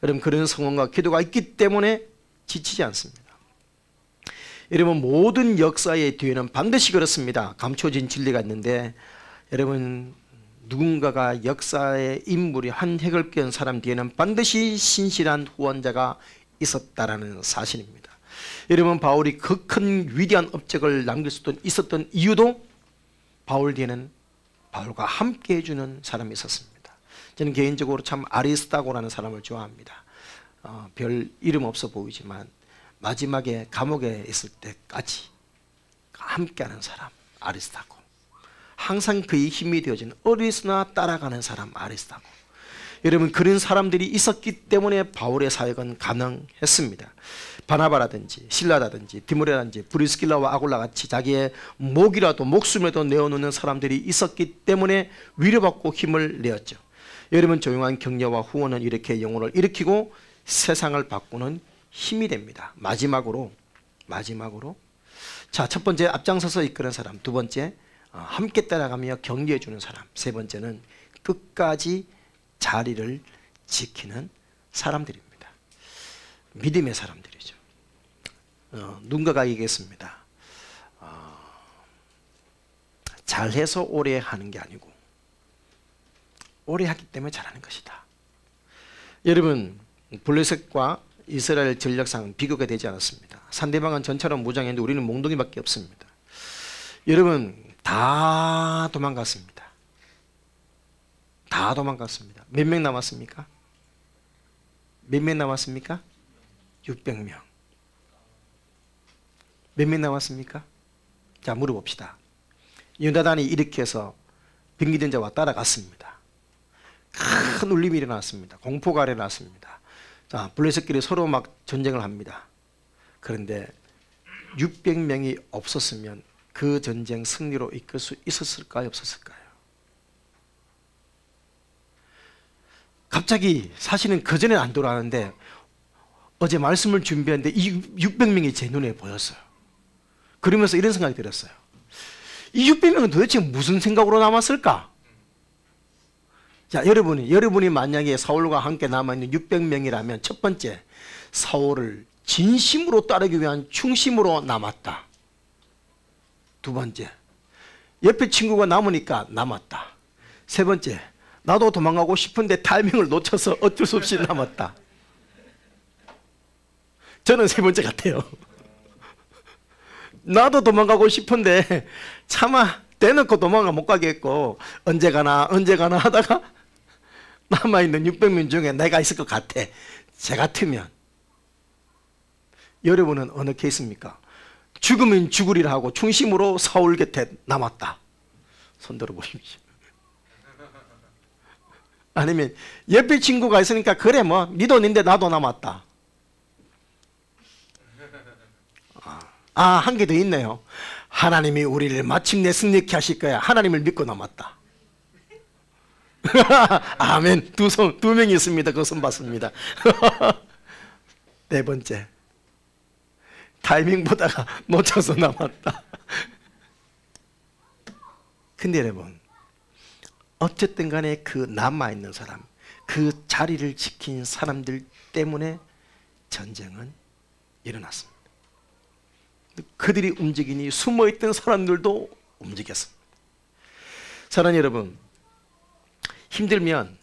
여러분, 그런 성원과 기도가 있기 때문에 지치지 않습니다. 여러분, 모든 역사의 뒤에는 반드시 그렇습니다. 감춰진 진리가 있는데, 여러분, 누군가가 역사의 인물이 한 획을 끈 사람 뒤에는 반드시 신실한 후원자가 있었다라는 사실입니다. 여러분, 바울이 그 큰 위대한 업적을 남길 수 있었던 이유도 바울 뒤에는 바울과 함께 해주는 사람이 있었습니다. 저는 개인적으로 참 아리스타고라는 사람을 좋아합니다. 별 이름 없어 보이지만 마지막에 감옥에 있을 때까지 함께하는 사람, 아리스타고. 항상 그의 힘이 되어지는 어디서나 따라가는 사람, 아리스타고. 여러분, 그런 사람들이 있었기 때문에 바울의 사역은 가능했습니다. 바나바라든지 실라라든지 디모데라든지 브리스길라와 아굴라 같이 자기의 목이라도 목숨이라도 내어놓는 사람들이 있었기 때문에 위로받고 힘을 내었죠. 여러분, 조용한 격려와 후원은 이렇게 영혼을 일으키고 세상을 바꾸는 힘이 됩니다. 마지막으로 자, 첫 번째 앞장서서 이끄는 사람, 두 번째 함께 따라가며 격려해 주는 사람, 세 번째는 끝까지 자리를 지키는 사람들입니다. 믿음의 사람들이죠. 누군가가 얘기했습니다. 잘해서 오래 하는 게 아니고 오래 하기 때문에 잘하는 것이다. 여러분, 블레셋과 이스라엘 전력상 비교가 되지 않았습니다. 상대방은 전차로 무장했는데 우리는 몽둥이밖에 없습니다. 여러분, 다 도망갔습니다. 다 도망갔습니다. 몇 명 남았습니까? 몇 명 남았습니까? 600명. 몇 명 남았습니까? 자, 물어봅시다. 요나단이 이렇게 해서 병기된 자와 따라갔습니다. 큰 울림이 일어났습니다. 공포가 일어났습니다. 자, 블레셋끼리 서로 막 전쟁을 합니다. 그런데 600명이 없었으면 그 전쟁 승리로 이끌 수 있었을까요? 없었을까요? 갑자기 사실은 그전에 안 돌아가는데 어제 말씀을 준비했는데 이 600명이 제 눈에 보였어요. 그러면서 이런 생각이 들었어요. 이 600명은 도대체 무슨 생각으로 남았을까? 자, 여러분이 만약에 사울과 함께 남아있는 600명이라면 첫 번째, 사울을 진심으로 따르기 위한 충심으로 남았다. 두 번째, 옆에 친구가 남으니까 남았다. 세 번째, 나도 도망가고 싶은데 타이밍을 놓쳐서 어쩔 수 없이 남았다. 저는 세 번째 같아요. 나도 도망가고 싶은데 차마 대놓고 도망가 못 가겠고 언제 가나 하다가 남아있는 600명 중에 내가 있을 것 같아. 제 같으면. 여러분은 어느 케이스입니까? 죽으면 죽으리라 하고 충심으로 사울 곁에 남았다. 손 들어 보십시오. 아니면 옆에 친구가 있으니까 그래 뭐 니도 있는데 나도 남았다. 한 개 더 있네요. 하나님이 우리를 마침내 승리케 하실 거야. 하나님을 믿고 남았다. 아멘. 두 명이 있습니다. 그 손 봤습니다. 네 번째, 타이밍 보다가 놓쳐서 남았다. 근데 여러분, 어쨌든 간에 그 남아있는 사람, 그 자리를 지킨 사람들 때문에 전쟁은 일어났습니다. 그들이 움직이니 숨어있던 사람들도 움직였습니다. 사랑하는 여러분, 힘들면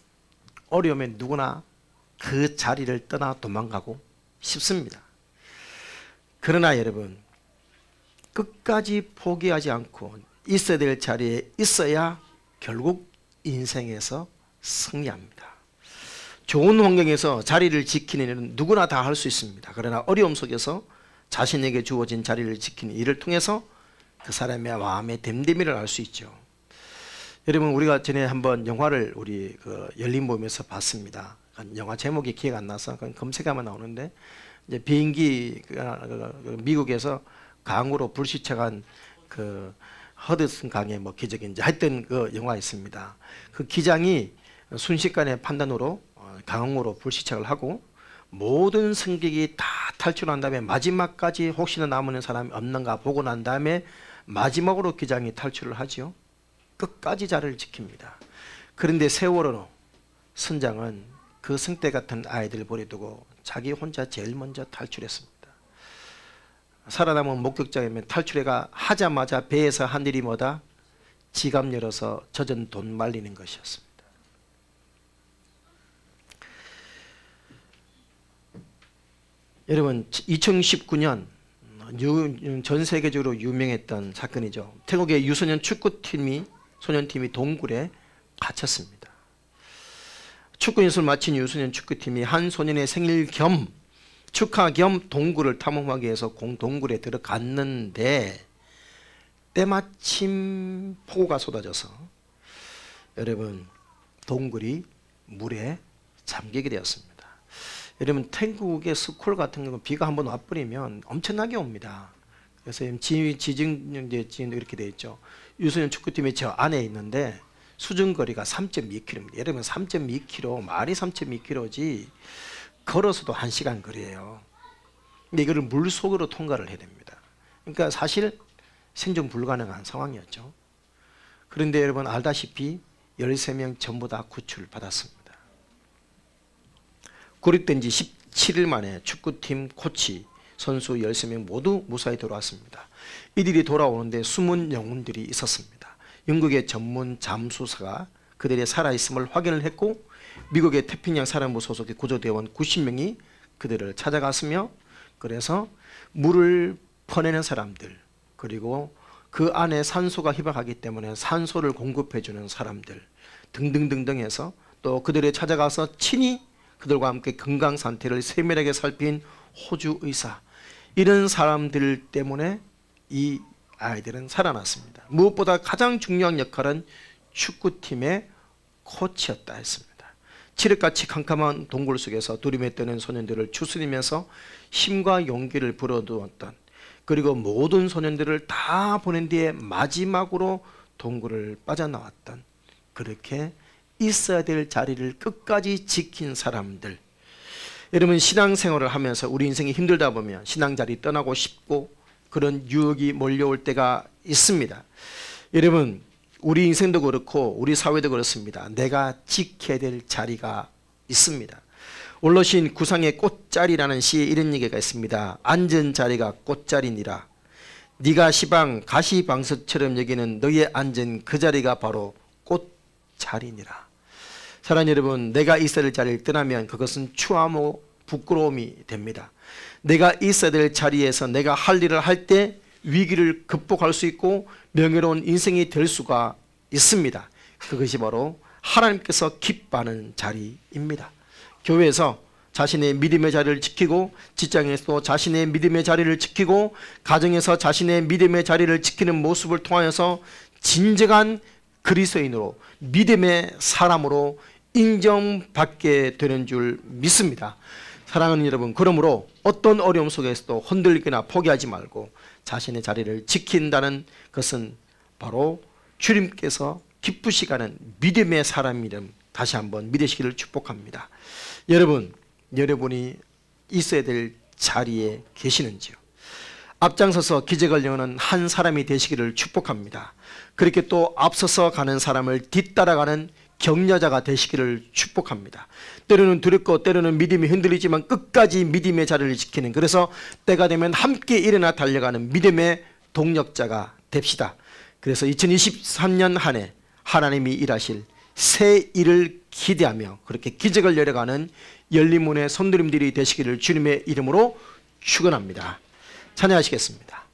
어려우면 누구나 그 자리를 떠나 도망가고 싶습니다. 그러나 여러분, 끝까지 포기하지 않고 있어야 될 자리에 있어야 결국 인생에서 승리합니다. 좋은 환경에서 자리를 지키는 일은 누구나 다 할 수 있습니다. 그러나 어려움 속에서 자신에게 주어진 자리를 지키는 일을 통해서 그 사람의 마음의 됨됨이를 알 수 있죠. 여러분, 우리가 전에 한번 영화를 우리 그 열린 모임에서 봤습니다. 영화 제목이 기억 안 나서 검색하면 나오는데, 이제 비행기 미국에서 강으로 불시착한 그 허드슨 강의 뭐 기적인지 하여튼 그 영화 있습니다. 그 기장이 순식간의 판단으로 강으로 불시착을 하고 모든 승객이 다 탈출한 다음에 마지막까지 혹시나 남은 사람이 없는가 보고 난 다음에 마지막으로 기장이 탈출을 하죠. 끝까지 자리를 지킵니다. 그런데 세월호 선장은 그 승대 같은 아이들 버려두고 자기 혼자 제일 먼저 탈출했습니다. 살아남은 목격자이면 탈출해가 하자마자 배에서 한 일이 뭐다? 지갑 열어서 젖은 돈 말리는 것이었습니다. 여러분, 2019년 전 세계적으로 유명했던 사건이죠. 태국의 유소년 축구팀이 소년팀이 동굴에 갇혔습니다. 축구 연수를 마친 유소년 축구팀이 한 소년의 생일 겸 축하 겸 동굴을 탐험하기 위해서 동굴에 들어갔는데 때마침 폭우가 쏟아져서 여러분 동굴이 물에 잠기게 되었습니다. 여러분, 태국의 스콜 같은 경우 비가 한번 와버리면 엄청나게 옵니다. 그래서 지진 이렇게 되어 있죠. 유소년 축구팀이 저 안에 있는데 수중거리가 3.2km입니다. 여러분, 3.2km, 말이 3.2km지 걸어서도 1시간 거리예요. 근데 이거를 물속으로 통과를 해야 됩니다. 그러니까 사실 생존 불가능한 상황이었죠. 그런데 여러분 알다시피 13명 전부 다 구출을 받았습니다. 고립된 지 17일 만에 축구팀 코치, 선수 13명 모두 무사히 돌아왔습니다. 이들이 돌아오는데 숨은 영혼들이 있었습니다. 영국의 전문 잠수사가 그들의 살아있음을 확인을 했고 미국의 태평양 사령부 소속의 구조대원 90명이 그들을 찾아갔으며 그래서 물을 퍼내는 사람들 그리고 그 안에 산소가 희박하기 때문에 산소를 공급해주는 사람들 등등등등 해서 또 그들을 찾아가서 친히 그들과 함께 건강 상태를 세밀하게 살핀 호주 의사 이런 사람들 때문에 이 아이들은 살아났습니다. 무엇보다 가장 중요한 역할은 축구팀의 코치였다 했습니다. 칠흑같이 캄캄한 동굴 속에서 두림에 뜨는 소년들을 추스리면서 힘과 용기를 불어두었던, 그리고 모든 소년들을 다 보낸 뒤에 마지막으로 동굴을 빠져나왔던, 그렇게 있어야 될 자리를 끝까지 지킨 사람들. 여러분, 신앙생활을 하면서 우리 인생이 힘들다 보면 신앙자리 떠나고 싶고 그런 유혹이 몰려올 때가 있습니다. 여러분, 우리 인생도 그렇고 우리 사회도 그렇습니다. 내가 지켜야 될 자리가 있습니다. 올러신 구상의 꽃자리라는 시에 이런 얘기가 있습니다. 앉은 자리가 꽃자리니라. 네가 시방 가시방석처럼 여기는 너의 앉은 그 자리가 바로 꽃자리니라. 사랑하는 여러분, 내가 있어야 될 자리를 떠나면 그것은 추하고 부끄러움이 됩니다. 내가 있어야 될 자리에서 내가 할 일을 할 때 위기를 극복할 수 있고 명예로운 인생이 될 수가 있습니다. 그것이 바로 하나님께서 기뻐하는 자리입니다. 교회에서 자신의 믿음의 자리를 지키고, 직장에서도 자신의 믿음의 자리를 지키고, 가정에서 자신의 믿음의 자리를 지키는 모습을 통하여서 진정한 그리스도인으로, 믿음의 사람으로 인정받게 되는 줄 믿습니다. 사랑하는 여러분, 그러므로 어떤 어려움 속에서도 흔들리거나 포기하지 말고 자신의 자리를 지킨다는 것은 바로 주님께서 기쁘시가는 믿음의 사람이름 다시 한번 믿으시기를 축복합니다. 여러분, 여러분이 있어야 될 자리에 계시는지요? 앞장서서 기적을 여는 한 사람이 되시기를 축복합니다. 그렇게 또 앞서서 가는 사람을 뒤따라가는 격려자가 되시기를 축복합니다. 때로는 두렵고 때로는 믿음이 흔들리지만 끝까지 믿음의 자리를 지키는, 그래서 때가 되면 함께 일어나 달려가는 믿음의 동력자가 됩시다. 그래서 2023년 한 해 하나님이 일하실 새 일을 기대하며 그렇게 기적을 열어가는 열린문의 손들림들이 되시기를 주님의 이름으로 축원합니다. 찬양하시겠습니다.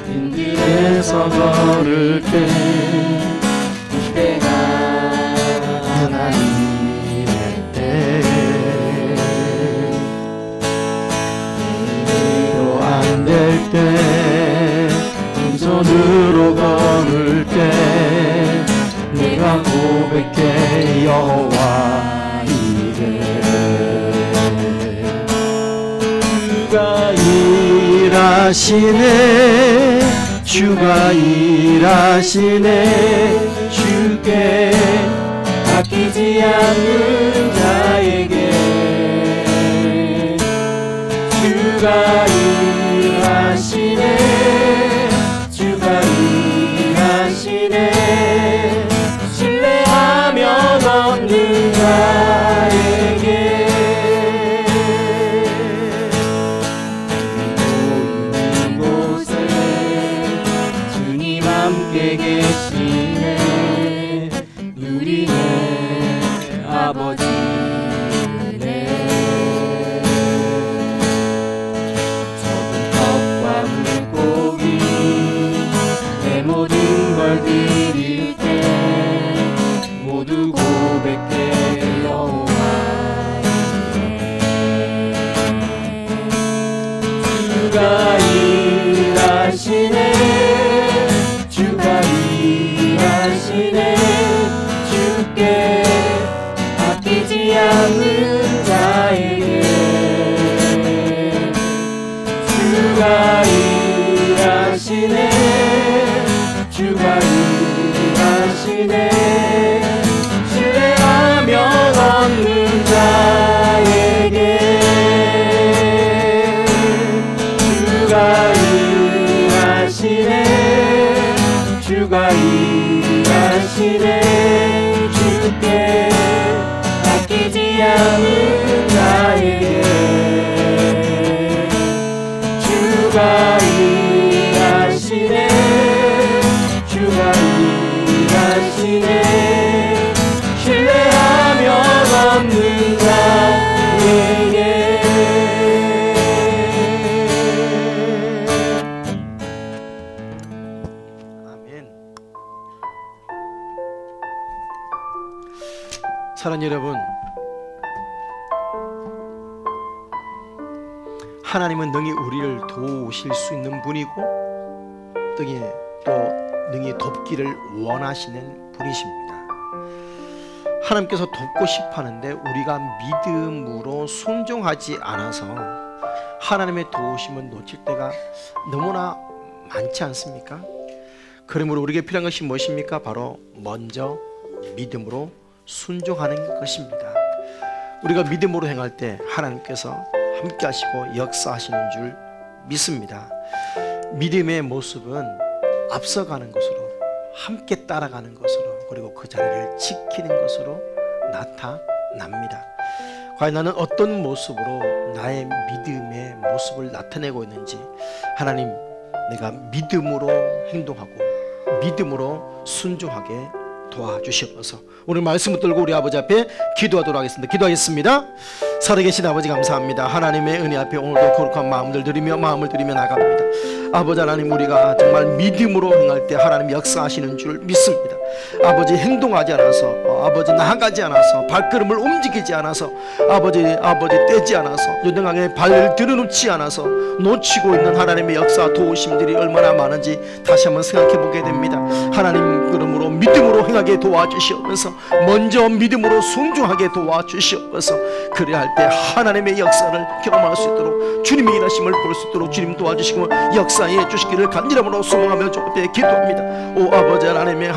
인들에서 걸을게 이때가 하나님의 때 일도 안 될 때 왼손으로 걸을 때 내가 고백해 여호와 이래 주가 일하시네 주가 일하시네 주께 아끼지 않는 자에게 주가 일하시네 주가 일하시네 신뢰하면 얻는 자에게 함께 계시네 우리의 아버지네 적은 떡과 물고기 내 모든 걸 드릴 때 모두 고백해 여호와이네 주가 일하시네 주가 일하시네 주께 아끼지 않는 자에게 주가 일하시네 주가 일하시네 신뢰하면 얻는 자에게 주가 일하시네 주가 일하시네 주께 아끼지 남은 자에게 주가 일하시네 주가 일하시네 신뢰하면 없는 자에게 아멘. 사랑하는 여러분, 하나님은 능히 우리를 도우실 수 있는 분이고 또 능히 돕기를 원하시는 분이십니다. 하나님께서 돕고 싶어 하는데 우리가 믿음으로 순종하지 않아서 하나님의 도우심을 놓칠 때가 너무나 많지 않습니까? 그러므로 우리에게 필요한 것이 무엇입니까? 바로 먼저 믿음으로 순종하는 것입니다. 우리가 믿음으로 행할 때 하나님께서 함께 하시고 역사하시는 줄 믿습니다. 믿음의 모습은 앞서가는 것으로, 함께 따라가는 것으로, 그리고 그 자리를 지키는 것으로 나타납니다. 과연 나는 어떤 모습으로 나의 믿음의 모습을 나타내고 있는지, 하나님, 내가 믿음으로 행동하고 믿음으로 순종하게 도와주시옵소서. 오늘 말씀을 들고 우리 아버지 앞에 기도하도록 하겠습니다. 기도하겠습니다. 살아계신 아버지 감사합니다. 하나님의 은혜 앞에 오늘도 거룩한 마음을 드리며 나갑니다. 아버지 하나님, 우리가 정말 믿음으로 행할 때 하나님 역사하시는 줄 믿습니다. 아버지 행동하지 않아서, 아버지 나아가지 않아서, 발걸음을 움직이지 않아서, 아버지 떼지 않아서, 요등하게 발을 들여놓지 않아서 놓치고 있는 하나님의 역사 도우심들이 얼마나 많은지 다시 한번 생각해 보게 됩니다. 하나님, 그러므로 믿음으로 행하게 도와주시옵소서. 먼저 믿음으로 순종하게 도와주시옵소서. 그래야 할 때 하나님의 역사를 경험할 수 있도록, 주님의 일하심을 볼 수 있도록 주님 도와주시고 역사해 주시기를 간절함으로 소망하며 주 앞에 기도합니다. 오 아버지 하나님의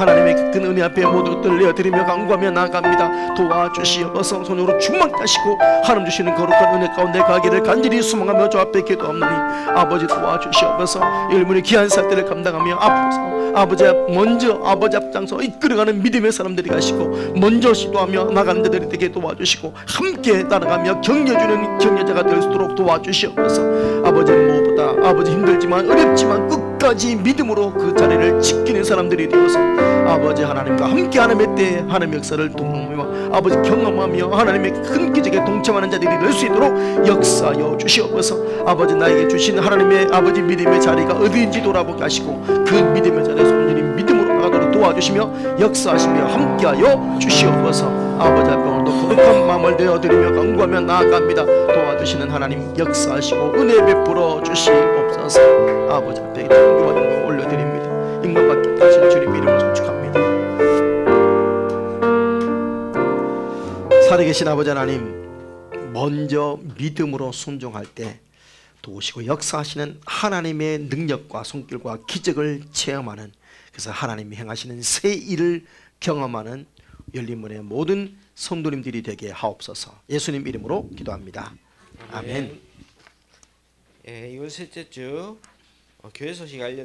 큰 은혜 앞에 모두 들려드리며 간구하며 나아갑니다. 도와주시옵소서. 손으로 충만케 하시고 하나님 주시는 거룩한 은혜 가운데 가기를 간절히 소망하며 주 앞에 기도합나니 아버지 도와주시옵소서. 일문의 귀한 사역들을 감당하며 앞서서 아버지 먼저 아버지 앞장서 이끌어가는 믿음의 사람들이 가시고 먼저 시도하며 나가는 자들이 되게 도와주시고 함께 따라가며 격려주는 격려자가 될 수 있도록 도와주시옵소서. 아버지 무엇보다 아버지 힘들지만 어렵지만 끝까지 믿음으로 그 자리를 지키는 사람들이 되어서 아버지 하나님과 함께하는 때 하나님의 역사를 동경하며 아버지 경험하며 하나님의 큰 기적에 동참하는 자들이 될 수 있도록 역사하여 주시옵소서. 아버지 나에게 주신 하나님의 아버지 믿음의 자리가 어디인지 돌아보게 하시고 그 믿음의 자리에서 온전히 믿음으로 나가도록 도와주시며 역사하시며 함께하여 주시옵소서. 아버지 앞에 오늘도 거룩한 마음을 내어드리며 간구하며 나아갑니다. 도와주시는 하나님 역사하시고 은혜 베풀어 주시옵소서. 아버지 앞에 존귀와 영광 올려드립니다. 인간받게 하신 주님 이름으로 축복합니다. 살아계신 아버지 하나님, 먼저 믿음으로 순종할 때 도우시고 역사하시는 하나님의 능력과 손길과 기적을 체험하는, 그래서 하나님이 행하시는 새 일을 경험하는 열린문의 모든 성도님들이 되게 하옵소서. 예수님 이름으로 기도합니다. 아멘. 예, 이번 셋째 주 교회 소식 알려